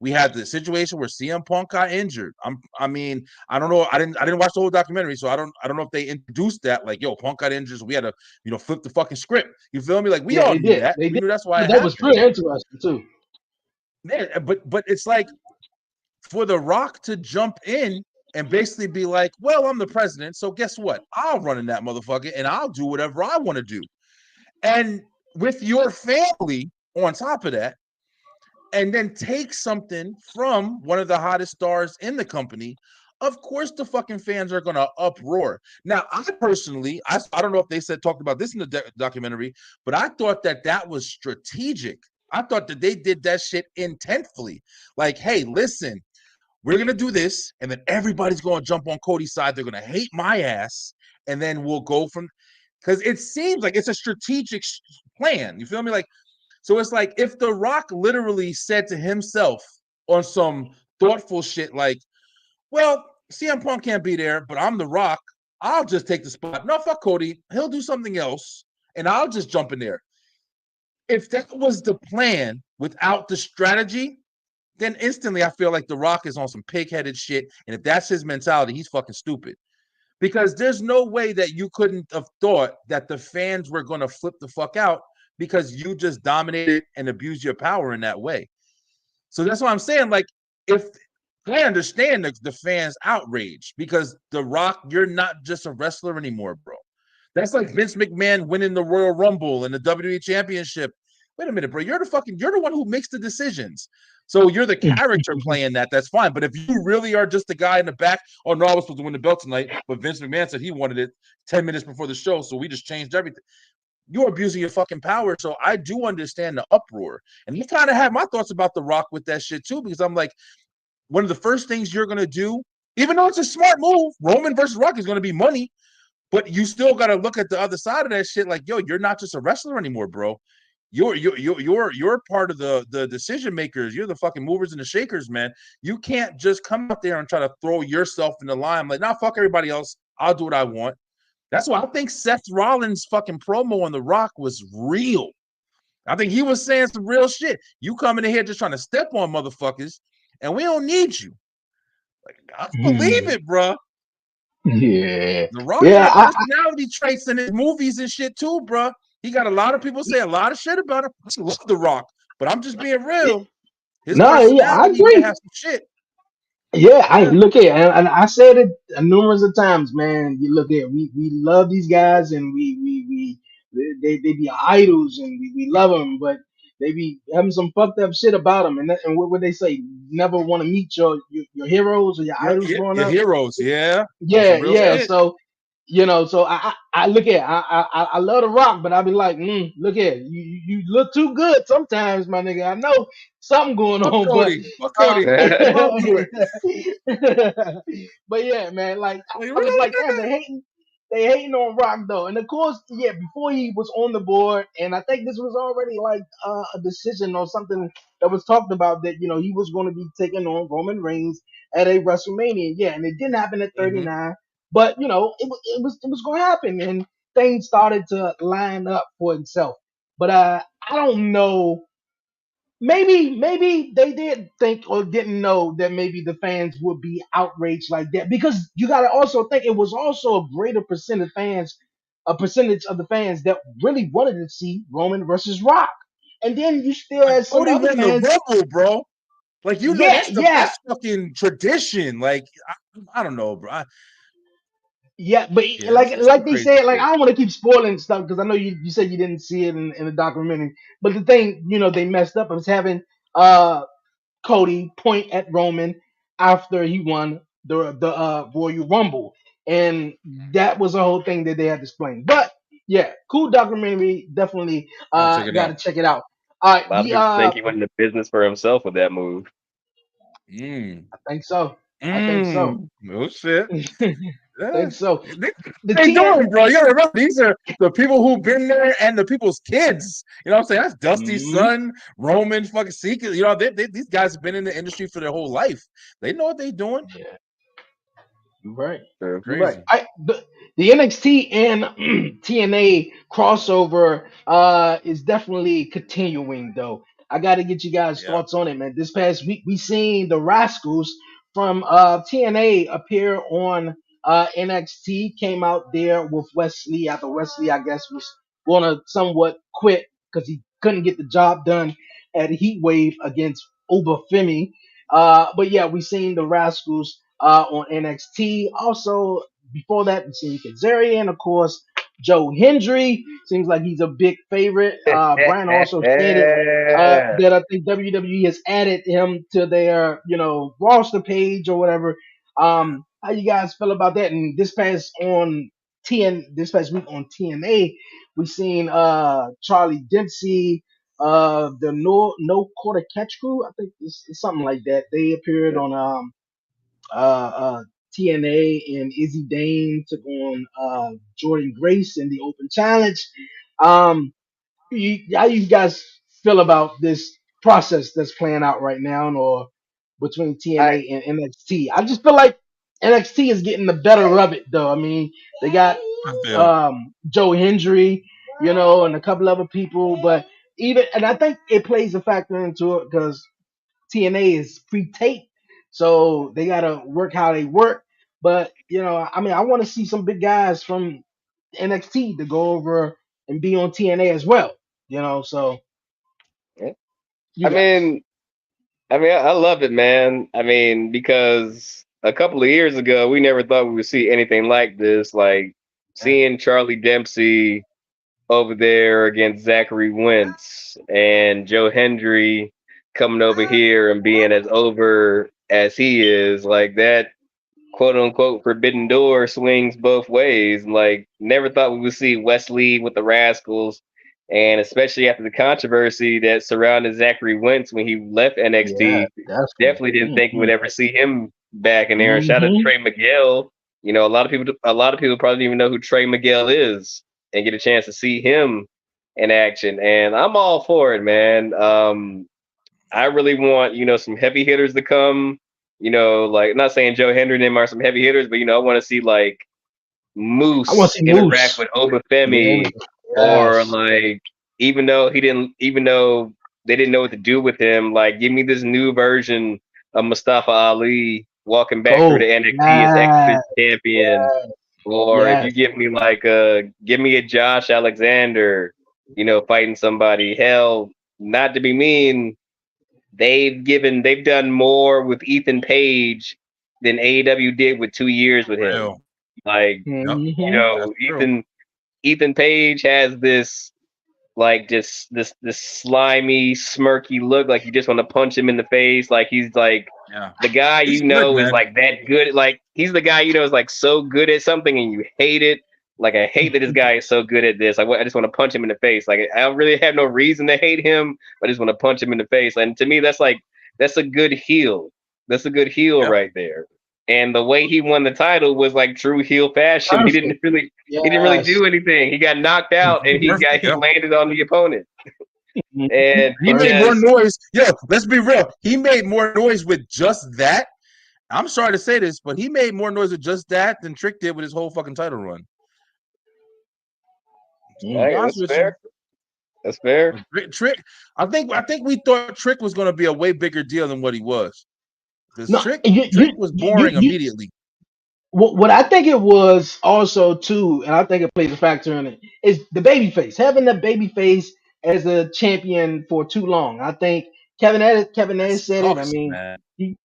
we had the situation where CM Punk got injured. I mean, I don't know. I didn't watch the whole documentary, so I don't know if they introduced that. Like, yo, Punk got injured, so we had to, flip the fucking script. You feel me? Like, we Yeah, all they knew did. that. They We did. knew that's why it That was happened. pretty interesting too. Man, but it's like for The Rock to jump in and basically be like, well, I'm the president, so guess what? I'll run in that motherfucker and I'll do whatever I want to do. And with your family on top of that, and then take something from one of the hottest stars in the company, of course the fucking fans are gonna uproar. Now, I personally, I don't know if they talked about this in the documentary, but I thought that was strategic. I thought that they did that shit intentfully. Like, hey, listen, we're gonna do this, and then everybody's gonna jump on Cody's side. They're gonna hate my ass, and then we'll go from, because it seems like it's a strategic plan. You feel me? Like, so it's like if The Rock literally said to himself on some thoughtful shit, like, well, CM Punk can't be there, but I'm The Rock. I'll just take the spot. No, fuck Cody. He'll do something else, and I'll just jump in there. If that was the plan without the strategy, then instantly I feel like The Rock is on some pig-headed shit. And if that's his mentality, he's fucking stupid. Because there's no way that you couldn't have thought that the fans were going to flip the fuck out because you just dominated and abused your power in that way. So that's why I'm saying, like, if I understand the fans' outrage because The Rock, you're not just a wrestler anymore, bro. That's like Vince McMahon winning the Royal Rumble and the WWE Championship. Wait a minute, bro. You're the one who makes the decisions. So you're the character playing that. That's fine. But if you really are just the guy in the back, oh no, I was supposed to win the belt tonight, but Vince McMahon said he wanted it 10 minutes before the show, so we just changed everything. You're abusing your fucking power. So I do understand the uproar. And you kind of had my thoughts about The Rock with that shit too, because I'm like, one of the first things you're gonna do, even though it's a smart move, Roman versus Rock is gonna be money, but you still gotta look at the other side of that shit. Like, yo, you're not just a wrestler anymore, bro. You're part of the decision makers. You're the fucking movers and the shakers, man. You can't just come out there and try to throw yourself in the line. Like, nah, fuck everybody else. I'll do what I want. That's why I think Seth Rollins' fucking promo on The Rock was real. I think he was saying some real shit. You coming in here just trying to step on motherfuckers, and we don't need you. Like, I believe it, bro. Yeah, The Rock yeah. got personality traits in his movies and shit too, bro. He got a lot of people say a lot of shit about him. I love The Rock, but I'm just being real. His No, yeah, I personality might agree. have some shit. Yeah, I Yeah. look at, and I said it numerous of times, man. You look at, we love these guys, and we they be idols, and we love them, but they be having some fucked up shit about them, and what would they say? Never want to meet your heroes or your idols growing Your up. heroes, yeah. On Yeah, some real yeah. shit. So so I look at, I love the Rock, but I be like, look at you look too good sometimes, my nigga. I know something going Fuck on, but Cody. Fuck uh, Cody. Hold on to it. but yeah, man, like Like, I was really? like, damn, they hating on Rock though, and of course, yeah, before he was on the board, and I think this was already like a decision or something that was talked about that he was going to be taking on Roman Reigns at a WrestleMania, yeah, and it didn't happen at Mm-hmm. 39, but it was going to happen, and things started to line up for itself. But I don't know. Maybe they did think or didn't know that maybe the fans would be outraged like that, because you got to also think it was also a greater percentage of the fans that really wanted to see Roman versus Rock, and then you still But had some Cody other won the fans. Rumble, bro. Like, Yeah, yeah, that's fucking tradition. Like, I don't know, bro. yeah, but Yeah, like that's some they crazy said, like shit. I don't want to keep spoiling stuff because I know you said you didn't see it in the documentary, but the thing they messed up was having uh Cody point at Roman after he won the Royal Rumble, and that was a whole thing that they had to explain. But yeah, cool documentary. Definitely I'll check it got to out. check it out. All right, A lot of people think he went into business for himself with that move. Mm. I think so. I think so. No shit. Yeah. think so. The They TN. doing, bro. You gotta remember, these are the people who've been there and the people's kids. You know what I'm saying? That's Dusty's Mhm. son, Roman, fucking Seeker. You know, these guys have been in the industry for their whole life. They know what they're doing. Yeah, you're right. True. You're right. Crazy. The NXT and TNA crossover is definitely continuing though. I got to get you guys' Yeah. thoughts on it, man. This past week we seen the Rascals from TNA appear on NXT. Came out there with Wesley after Wesley, I guess, was gonna somewhat quit because he couldn't get the job done at Heatwave against Uber Femi. But yeah, we seen the Rascals on NXT. Also, before that, we seen Kazarian, of course. Joe Hendry seems like he's a big favorite. Brian also stated that I think WWE has added him to their, roster page or whatever. How you guys feel about that? And this past week on TNA, we seen Charlie Dempsey, the no quarter catch crew. I think it's something like that. They appeared on TNA, and Izzy Dane took on Jordan Grace in the Open Challenge. Um, how you guys feel about this process that's playing out right now, or between I TNA and NXT? I just feel like NXT is getting the better of it, though. I mean, they got I feel. Joe Hendry, and a couple other people, but and I think it plays a factor into it because TNA is pre-taped, so they gotta work how they work. But I mean, I want to see some big guys from NXT to go over and be on TNA as well. So yeah. you I guys. mean, I mean, I love it, man. I mean, because a couple of years ago, we never thought we would see anything like this. Like seeing Charlie Dempsey over there against Zachary Wentz and Joe Hendry coming over here and being as over as he is, like that quote unquote forbidden door swings both ways. Like, never thought we would see Wesley with the Rascals, and especially after the controversy that surrounded Zachary Wentz when he left Yeah, NXT, that's cool. definitely didn't think we would ever see him back in there. And shout out to Mm-hmm. Trey Miguel. You know, a lot of people probably don't even know who Trey Miguel is, and get a chance to see him in action. And I'm all for it, man. I really want, some heavy hitters to come. Like, not saying Joe Hendry and them are some heavy hitters, but I want to see like I want to Moose see interact Moose. with Yeah. Obafemi, or Yes. like even though they didn't know what to do with him, like give me this new version of Mustafa Ali walking back through Cool. the NXT as X Yes. Division champion, Yes. or if you Yes. give me like give me a Josh Alexander, fighting somebody. Hell, not to be mean, they've done more with Ethan Page than AEW did with 2 years with him. Real. Like, Yep. Mm-hmm. That's true. Ethan Page has this like just this slimy, smirky look, like you just want to punch him in the face. Like he's like Yeah. the guy He's good, is man. like that good. Like he's the guy is like so good at something and you hate it. Like I hate that this guy is so good at this. I just want to punch him in the face. Like I don't really have no reason to hate him. I just want to punch him in the face. And to me, that's a good heel. That's a good heel Yep. right there. And the way he won the title was like true heel fashion. Perfect. He didn't really Yes. do anything. He got knocked out and he Perfect. Yep. landed on the opponent. Mhm. And He made more just noise. Yo, let's be real. He made more noise with just that. I'm sorry to say this, but he made more noise with just that than Trick did with his whole fucking title run. To be Mm. honest that's with fair. That's fair. you, Trick. I think we thought Trick was going to be a way bigger deal than what he was. Because No, Trick you, was you, boring you, immediately. what I think it was also too, and I think it plays a factor in it, is the baby face. Having the baby face as a champion for too long. I think Kevin That Nash said it. I sucks, mean, man. he,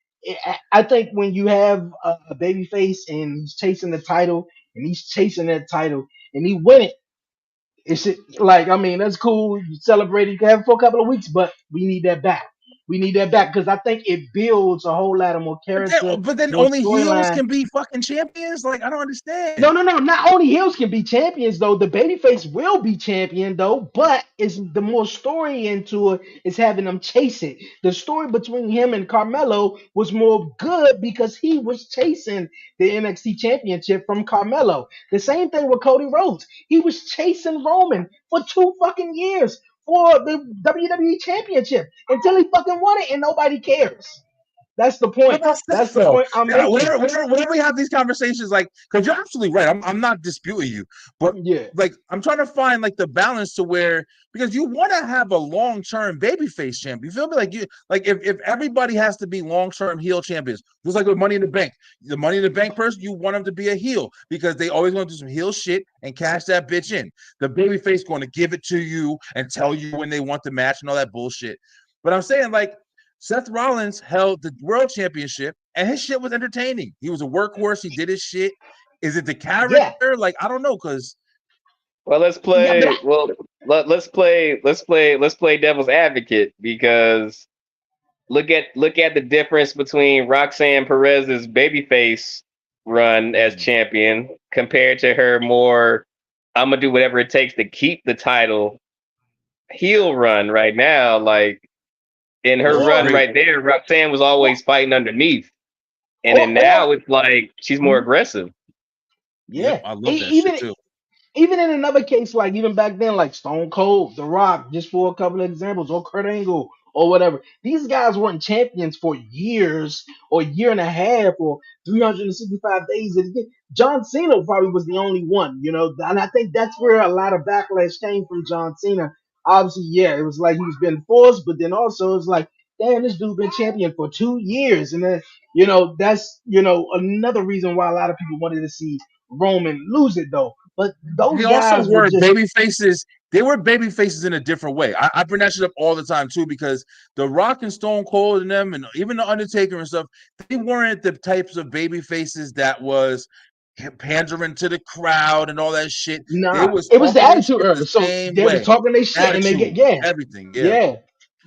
I think when you have a baby face and he's chasing the title and he's chasing that title and he win it, it's like, I mean, that's cool. You celebrate it, you can have it for a couple of weeks, but we need that back. We need that back because I think it builds a whole lot of more character, But then more only heels storyline. can be fucking champions. Like I don't understand. No, no, no. Not only heels can be champions though. The babyface will be champion though, but it's the more story into it is having them chase it. The story between him and Carmelo was more good because he was chasing the NXT championship from Carmelo. The same thing with Cody Rhodes. He was chasing Roman for 2 fucking years for the WWE championship until he fucking won it and nobody cares. That's the What point. about Seth That's the though? point I'm Yeah, making. whenever we have these conversations, like, because you're absolutely right. I'm not disputing you, but Yeah. like, I'm trying to find like the balance to where because you want to have a long term babyface champ. You feel me? Like if everybody has to be long term heel champions, just like with Money in the Bank, the Money in the Bank person, you want them to be a heel because they always want to do some heel shit and cash that bitch in. The babyface going to give it to you and tell you when they want the match and all that bullshit. But I'm saying like. Seth Rollins held the world championship and his shit was entertaining. He was a workhorse. He did his shit. Is it the Yeah. character? Like, I don't know. Cause Well, let's Yeah, but play. Well, let's play devil's advocate, because look at the difference between Roxanne Perez's babyface run as champion compared to her more I'm gonna do whatever it takes to keep the title heel run right now. Like in her run great. right there, Roxanne was always fighting underneath, and then or now it's like she's more aggressive. Yep, yeah, I love that shit even too. even in another case, like even back then, like Stone Cold, The Rock, just for a couple of examples, or Kurt Angle, or whatever. These guys weren't champions for years, or a year and a half, or 365 days. And again, John Cena probably was the only one, and I think that's where a lot of backlash came from John Cena. Obviously, yeah, it was like he was being forced, but then also it's like, damn, this dude been champion for 2 years, and then that's another reason why a lot of people wanted to see Roman lose it though. but those They also guys were were just baby faces. They were baby faces in a different way. I bring that shit up all the time too, because The Rock and Stone Cold and them, and even the Undertaker and stuff, they weren't the types of baby faces that was pandering to the crowd and all that shit. They nah. was It was the talking their attitude shit the era. So same they was way, talking their shit, and they get attitude, everything. Yeah, yeah.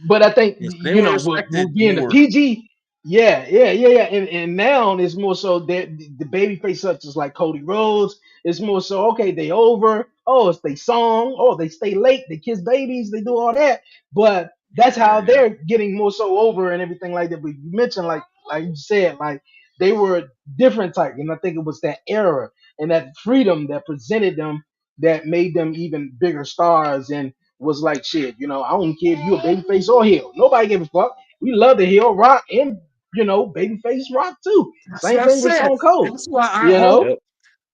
But I think yes, they were with respected being the more. PG, yeah. And now it's more so that the baby face such as like Cody Rhodes. It's more so okay, they over. Oh, it's they song. Oh, they stay late. They kiss babies. They do all that. But that's how Yeah, they're getting more so over and everything like that. But you mentioned like you said, like they were different type, and I think it was that era and that freedom that presented them that made them even bigger stars and was like shit. I don't care if you a babyface or heel. Nobody gave a fuck. We love the heel rock and babyface rock too. that's Same what I thing with said. Stone Cold. That's why You know, Yep.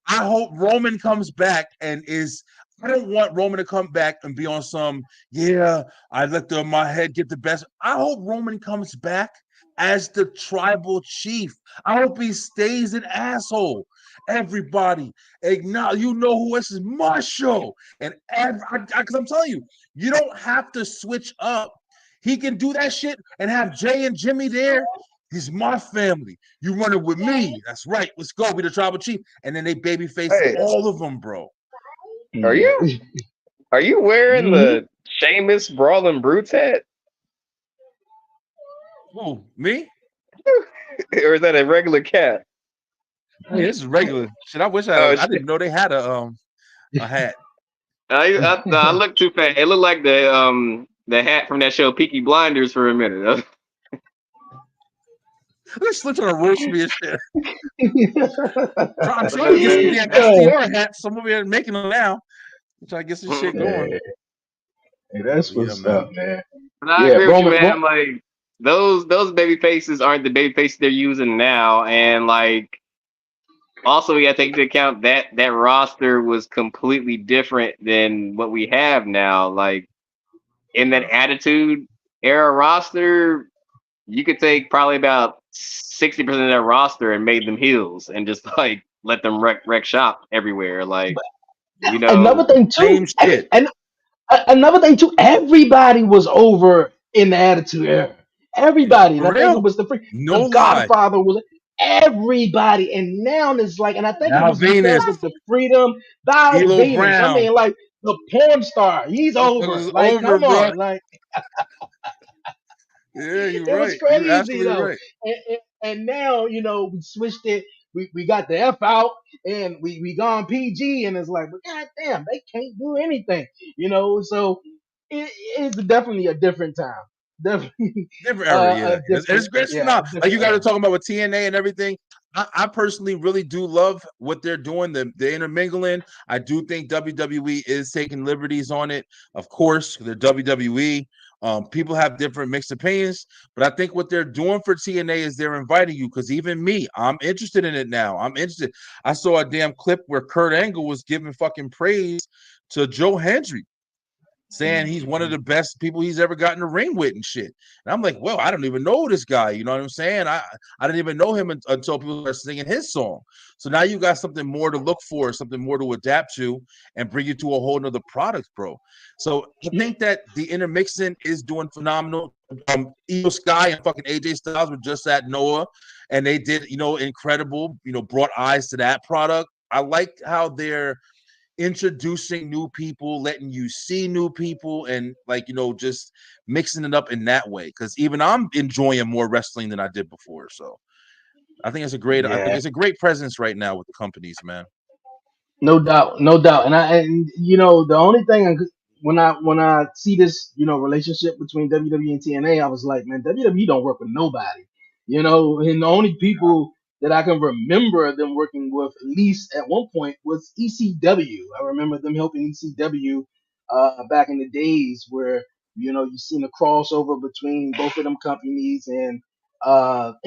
I hope Roman comes back and is. I don't want Roman to come back and be on some. Yeah, I let my head get the best. I hope Roman comes back as the tribal chief. I hope he stays an asshole. Everybody, acknowledge. You know who this is my show, and because I'm telling you, you don't have to switch up. He can do that shit and have Jay and Jimmy there. He's my family. You running with me. That's right. Let's go. Be the tribal chief. And then they baby face Hey, all of them, bro. are yeah. you are you wearing Mhm. the Sheamus Brawling Brutes hat, Who? Me? or is that a regular cat? Hey, this is regular shit. I wish I Oh, didn't even know they had a hat. I look too fat. It looked like the hat from that show Peaky Blinders for a minute. They're still trying to roast me and shit. I'm But trying to get some then, damn SDR hats. Some of them making them now. I'm trying to get some shit going. Yeah, that's Yeah, what's man. up, man. but I Yeah, agree with you, Roman. man. Like those baby faces aren't the baby faces they're using now, and like also you got to take into account that that roster was completely different than what we have now. Like in that Attitude Era roster, you could take probably about 60% of that roster and made them heels and just like let them wreck shop everywhere. Like, you Another know, thing too, Same shit. and another thing too, everybody was over in the Attitude Era. Everybody, and For I think it real. was No the lie. Godfather was everybody, and now it's like, and I think it Now was because Venus, of the freedom. Thou D'Lo Venus, I Brown. mean, like the porn star, he's over. Motherfuckers is Like, over, come bro. on, like Yeah, you're it was right. You're crazy absolutely though. right. And now, we switched it. We got the F out and we gone PG and it's like, but goddamn, they can't do anything, So it's definitely a different time. Definitely Different era, a yeah. It's different, great. yeah, No, a like different you guys are era. talking about with TNA and everything. I personally really do love what they're doing. The intermingling. I do think WWE is taking liberties on it. Of course, they're WWE. People have different mixed opinions, but I think what they're doing for TNA is they're inviting you because even me, I'm interested in it now. I'm interested. I saw a damn clip where Kurt Angle was giving fucking praise to Joe Hendry, saying he's one of the best people he's ever gotten in the ring with and shit. And I'm like, well, I don't even know this guy. You know what I'm saying? I didn't even know him until people started singing his song. So now you got something more to look for, something more to adapt to, and bring you to a whole nother product, bro. So I think that the intermixing is doing phenomenal. Io Sky and fucking AJ Styles were just at Noah, and they did, incredible. Brought eyes to that product. I like how they're introducing new people, letting you see new people, and just mixing it up in that way. Because even I'm enjoying more wrestling than I did before. So I think Yeah, it's a great presence right now with the companies, man. no doubt, no doubt. And the only thing when I see this relationship between WWE and TNA, I was like, man, WWE don't work with nobody, and the only people that I can remember them working with at least at one point was ECW. I remember them helping ECW back in the days where you seen a crossover between both of them companies and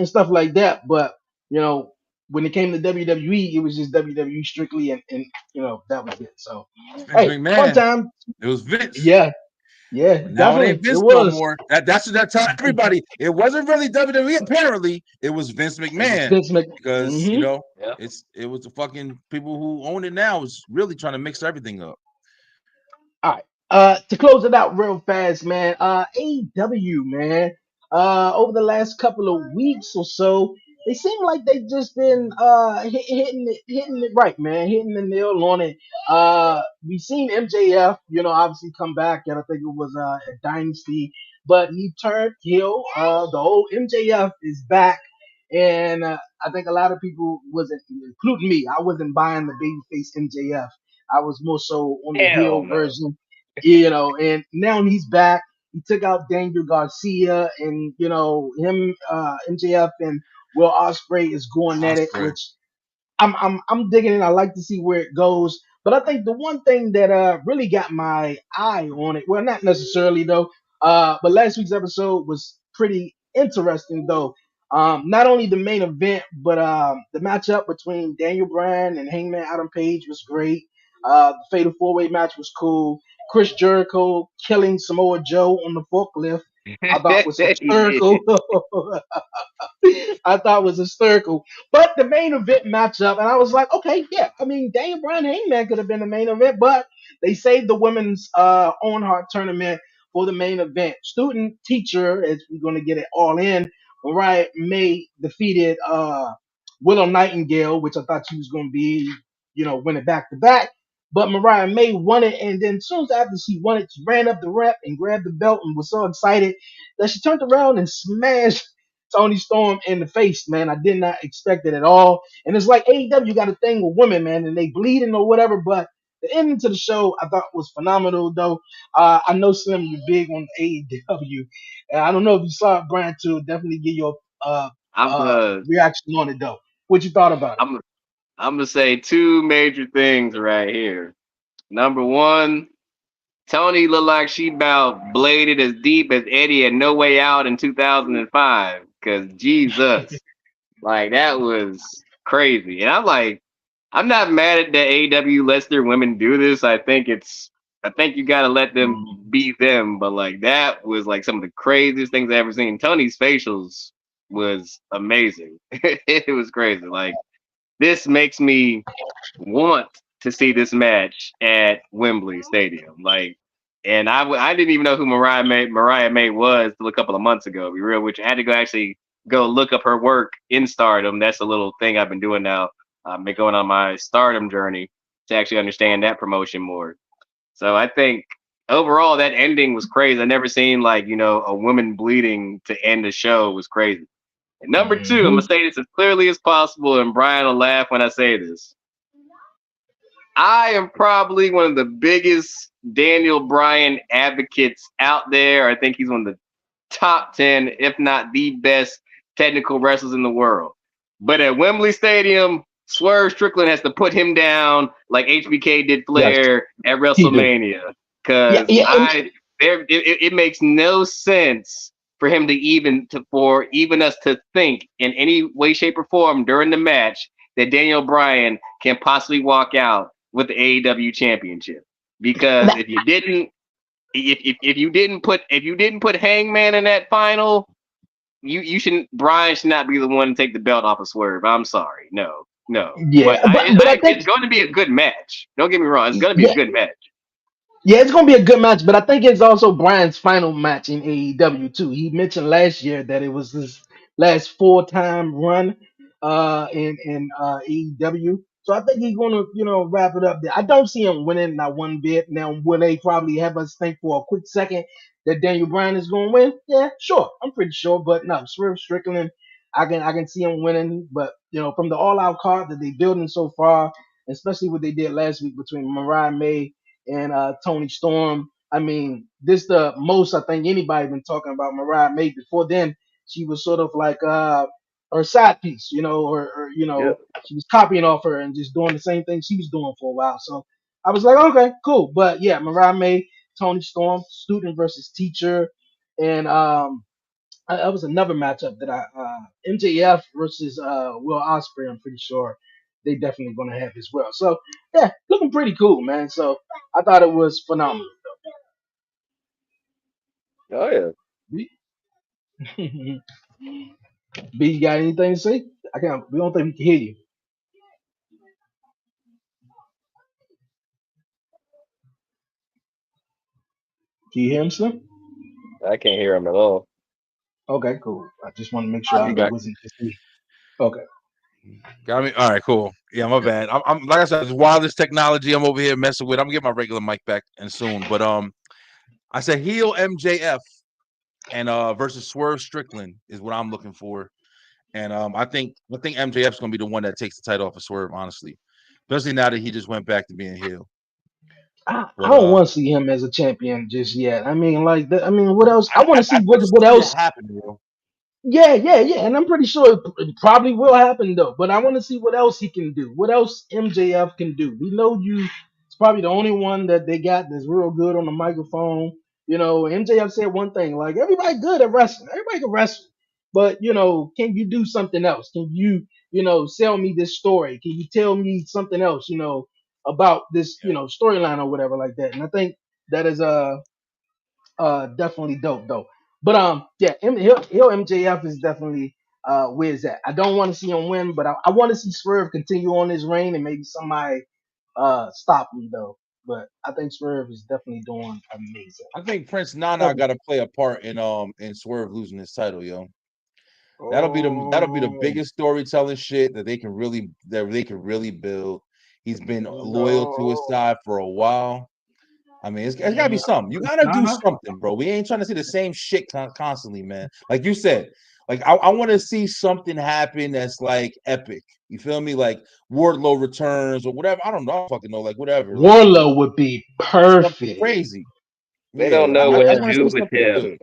stuff like that. But you know when it came to WWE, it was just WWE strictly, and that was it. So, Vince hey, fun McMahon. time. It was Vince. Yeah, Yeah, But now it definitely. ain't It Vince no was. more. That's what that tell everybody. It wasn't really WWE. Apparently, it was Vince It was McMahon Vince Mc. because Mm-hmm. Yeah. it was the fucking people who own it now is really trying to mix everything up. All right. To close it out real fast, man. AEW, man. Over the last couple of weeks or so, they seem like they just been hitting it right, man, hitting the nail on it. We seen MJF, obviously come back, and I think it was a Dynasty, but he turned heel. The old MJF is back, and I think a lot of people wasn't, including me, I wasn't buying the babyface MJF. I was more so on the Hell heel no. version, and now he's back. He took out Daniel Garcia, and him, MJF and Will Ospreay is going at it, Osprey. which I'm digging it. I like to see where it goes. But I think the one thing that really got my eye on it, well, not necessarily though, but last week's episode was pretty interesting though. Not only the main event, but the matchup between Daniel Bryan and Hangman Adam Page was great. The Fatal 4-Way match was cool. Chris Jericho killing Samoa Joe on the forklift, I thought was He did. hysterical. I thought was hysterical. But the main event matchup, and I was like, okay, yeah. I mean, Daniel Bryan Hangman could have been the main event, but they saved the women's own heart tournament for the main event. Student teacher, as we're going to get it all in, Mariah May defeated Willow Nightingale, which I thought she was going to be, winning back to back. But Mariah May won it, and then as soon as after she won it, she ran up the ramp and grabbed the belt and was so excited that she turned around and smashed Tony Storm in the face, man. I did not expect it at all. And it's like AEW got a thing with women, man, and they bleeding or whatever. But the ending to the show I thought was phenomenal, though. I know Slim, you're big on AEW. And I don't know if you saw it, Brian, too. Definitely give your I'm reaction on it, though. What you thought about it? I'm I'm gonna say two major things right here. Number one, Tony looked like she about bladed as deep as Eddie had No Way Out in 2005. Cause Jesus, like that was crazy. And I'm like, I'm not mad at the AEW lets their women do this. I think you gotta let them be them. But like that was like some of the craziest things I ever seen. Tony's facials was amazing. It was crazy. Like this makes me want to see this match at Wembley Stadium. Like, and I didn't even know who Mariah May was till a couple of months ago. To be real, which I had to go look up her work in Stardom. That's a little thing I've been doing now. I've been going on my Stardom journey to actually understand that promotion more. So I think overall that ending was crazy. I never seen like a woman bleeding to end a show was crazy. And number two, I'm gonna Mhm. say this as clearly as possible, and Brian will laugh when I say this. I am probably one of the biggest Daniel Bryan advocates out there. I think he's one of the top 10, if not the best technical wrestlers in the world. But at Wembley Stadium, Swerve Strickland has to put him down like HBK did Yes, Flair at he do. WrestleMania. Yeah, Because yeah, and it makes no sense for him to even us to think in any way, shape, or form during the match that Daniel Bryan can possibly walk out with the AEW championship. Because that, if you didn't put Hangman in that final, you shouldn't Brian should not be the one to take the belt off of Swerve. I'm sorry. No. No. But yeah, but I think it's going to be a good match. Don't get me wrong. It's going to be a yeah, good match. yeah, it's gonna be a good match, but I think it's also Brian's final match in AEW too. He mentioned last year that it was his last full-time run in AEW. So I think he's gonna, wrap it up there. I don't see him winning not one bit. Now, will they probably have us think for a quick second that Daniel Bryan is gonna win? Yeah, sure. I'm pretty sure, but no, Swerve Strickland, I can see him winning. But from the all out card that they building so far, especially what they did last week between Mariah May and Tony Storm. I mean, this the most I think anybody been talking about Mariah May. Before then, she was sort of like her side piece, or Yeah. she was copying off her and just doing the same thing she was doing for a while. So I was like, okay, cool. But yeah, Mariah May, Tony Storm, student versus teacher, and that was another matchup that MJF versus Will Ospreay. I'm pretty sure they definitely gonna have as well. So yeah, looking pretty cool, man. So I thought it was phenomenal. Oh yeah. B, B, you got anything to say? I can't. We don't think we can hear you. Can you hear him, Slim? I can't hear him at all. Okay, cool. I just want to make sure You it got wasn't just me. Okay. got me. All right, cool. Yeah, my bad. I'm like I said, it's wireless technology. I'm over here messing with. I'm gonna get my regular mic back and soon. But I said heel MJF and versus Swerve Strickland is what I'm looking for. And I think MJF's gonna be the one that takes the title off of Swerve, honestly. Especially now that he just went back to being heel. I But don't want to see him as a champion just yet. I mean, like, I mean, what else? I want to see I what see it else. happen, bro. Yeah, and I'm pretty sure it probably will happen though. But I want to see what else he can do. What else MJF can do? We know you. It's probably the only one that they got that's real good on the microphone. You know, MJF said one thing like everybody good at wrestling. Everybody can wrestle, but you know, can you do something else? Can you, sell me this story? Can you tell me something else? About this, Yeah. storyline or whatever like that. And I think that is definitely dope though. But yeah, Hill MJF is definitely where's that? I don't want to see him win, but I want to see Swerve continue on his reign and maybe somebody stop him though. But I think Swerve is definitely doing amazing. I think Prince Nana Definitely. got to play a part in Swerve losing his title, yo. That'll be the Oh biggest storytelling shit that they can really build. He's been loyal to his no. side for a while. I mean, it's gotta be something. You Prince gotta do Nana? something, bro. We ain't trying to see the same shit constantly, man. Like you said, like I want to see something happen that's like epic. You feel me? Like Wardlow returns or whatever. I don't know. I don't fucking know. Like whatever. Like Warlow would be something perfect. crazy. They don't Yeah, know I what to want to do see with something him. good.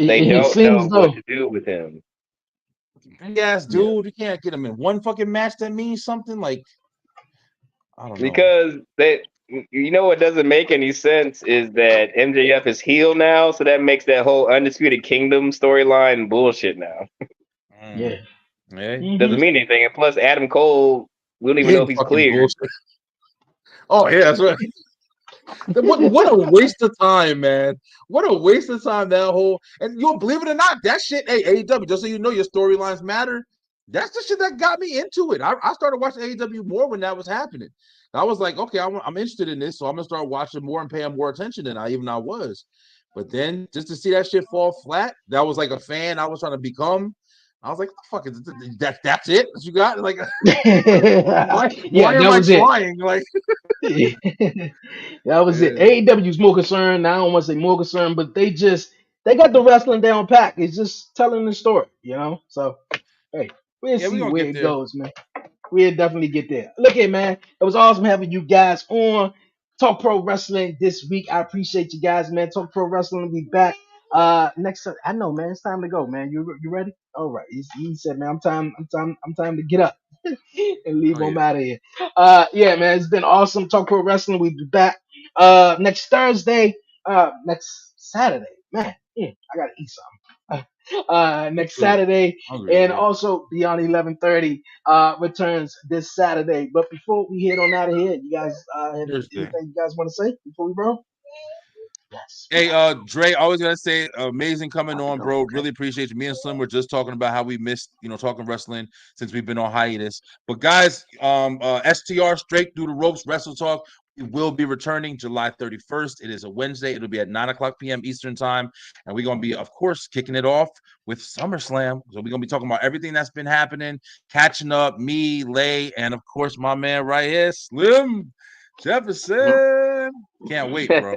They It don't seems know what though. to do with him Big ass Yeah. dude. You can't get him in one fucking match that means something. Like I don't know. because they. You know what doesn't make any sense is that MJF is heel now, so that makes that whole Undisputed Kingdom storyline bullshit now. Mm. Yeah. Yeah, Doesn't Hmm. mean anything. And plus, Adam Cole, we don't even know big if he's fucking cleared. bullshit. Oh yeah, that's right. What a waste of time, man. What a waste of time that whole and you believe it or not, that shit, hey, AEW, just so you know your storylines matter. That's the shit that got me into it. I started watching AEW more when that was happening. I was like, okay, I'm interested in this, so I'm gonna start watching more and paying more attention than I was. But then just to see that shit fall flat, that was like a fan I was trying to become. I was like, fuck is that's it? That you got? Like why Yeah, am that I was it. trying? Like That was it. yeah. AEW is more concerned. I don't want to say more concerned, but they got the wrestling down pat. It's just telling the story. So hey, we'll Yeah, we see gonna where get it there. goes, man. We'll definitely get there. Look at man, it was awesome having you guys on Talk Pro Wrestling this week. I appreciate you guys, man. Talk Pro Wrestling will be back next. I know, man. It's time to go, man. You ready? All right. He said, man, I'm time to get up and leave Oh them yeah. out of here. Yeah, man. It's been awesome. Talk Pro Wrestling. We'll be back next Thursday. Next Saturday. Man, I gotta eat something. Me Next too. Saturday, Hungry and already. also Beyond 11:30 returns this Saturday. But before we head on out of here, you guys have Thursday. anything you guys want to say before we roll? Yes, we Hey, got Dre, always gotta say, amazing coming about to on, go. bro. Okay. Really appreciate you. Me and Slim were just talking about how we missed, talking wrestling since we've been on hiatus. But guys, STR Straight Through the Ropes Wrestle Talk. We will be returning July 31st. It is a Wednesday. It'll be at 9 o'clock p.m. Eastern time. And we're gonna be, of course, kicking it off with SummerSlam. So we're gonna be talking about everything that's been happening, catching up, me, Lay, and of course my man right here, Slim Jefferson. Can't wait, bro.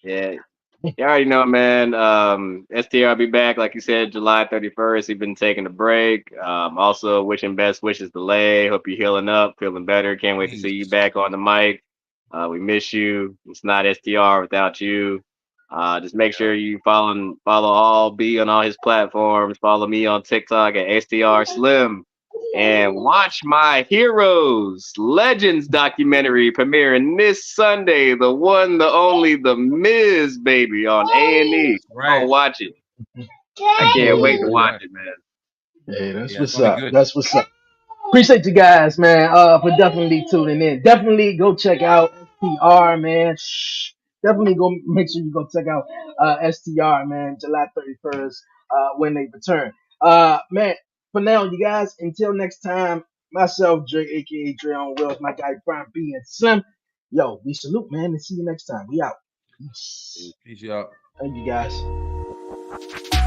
Yeah, you already know, man. STR be back, like you said, July 31st. He's been taking a break. Also, wishing best wishes to Lay. Hope you're healing up, feeling better. Can't wait to see you Please. back on the mic. We miss you. It's not STR without you. Just make sure you follow all B on all his platforms. Follow me on TikTok at STR Slim. And watch my Heroes Legends documentary premiering this Sunday. The one, the only, the Miz baby on A&E. Go Right. watch it. I can't wait to That's Hey, watch right. it, man. hey, that's Yeah, it's what's gonna be up. good. That's what's up. Appreciate you guys, man, for definitely tuning in. Definitely go check out PR, man. Shh. definitely go make sure you go check out STR, man, July 31st, when they return. Man, for now, you guys, until next time, myself, Dre, aka Dre on Wells, my guy Brian B and Slim. Yo, we salute, man, and see you next time. We out. Peace. Peace out. Thank you guys.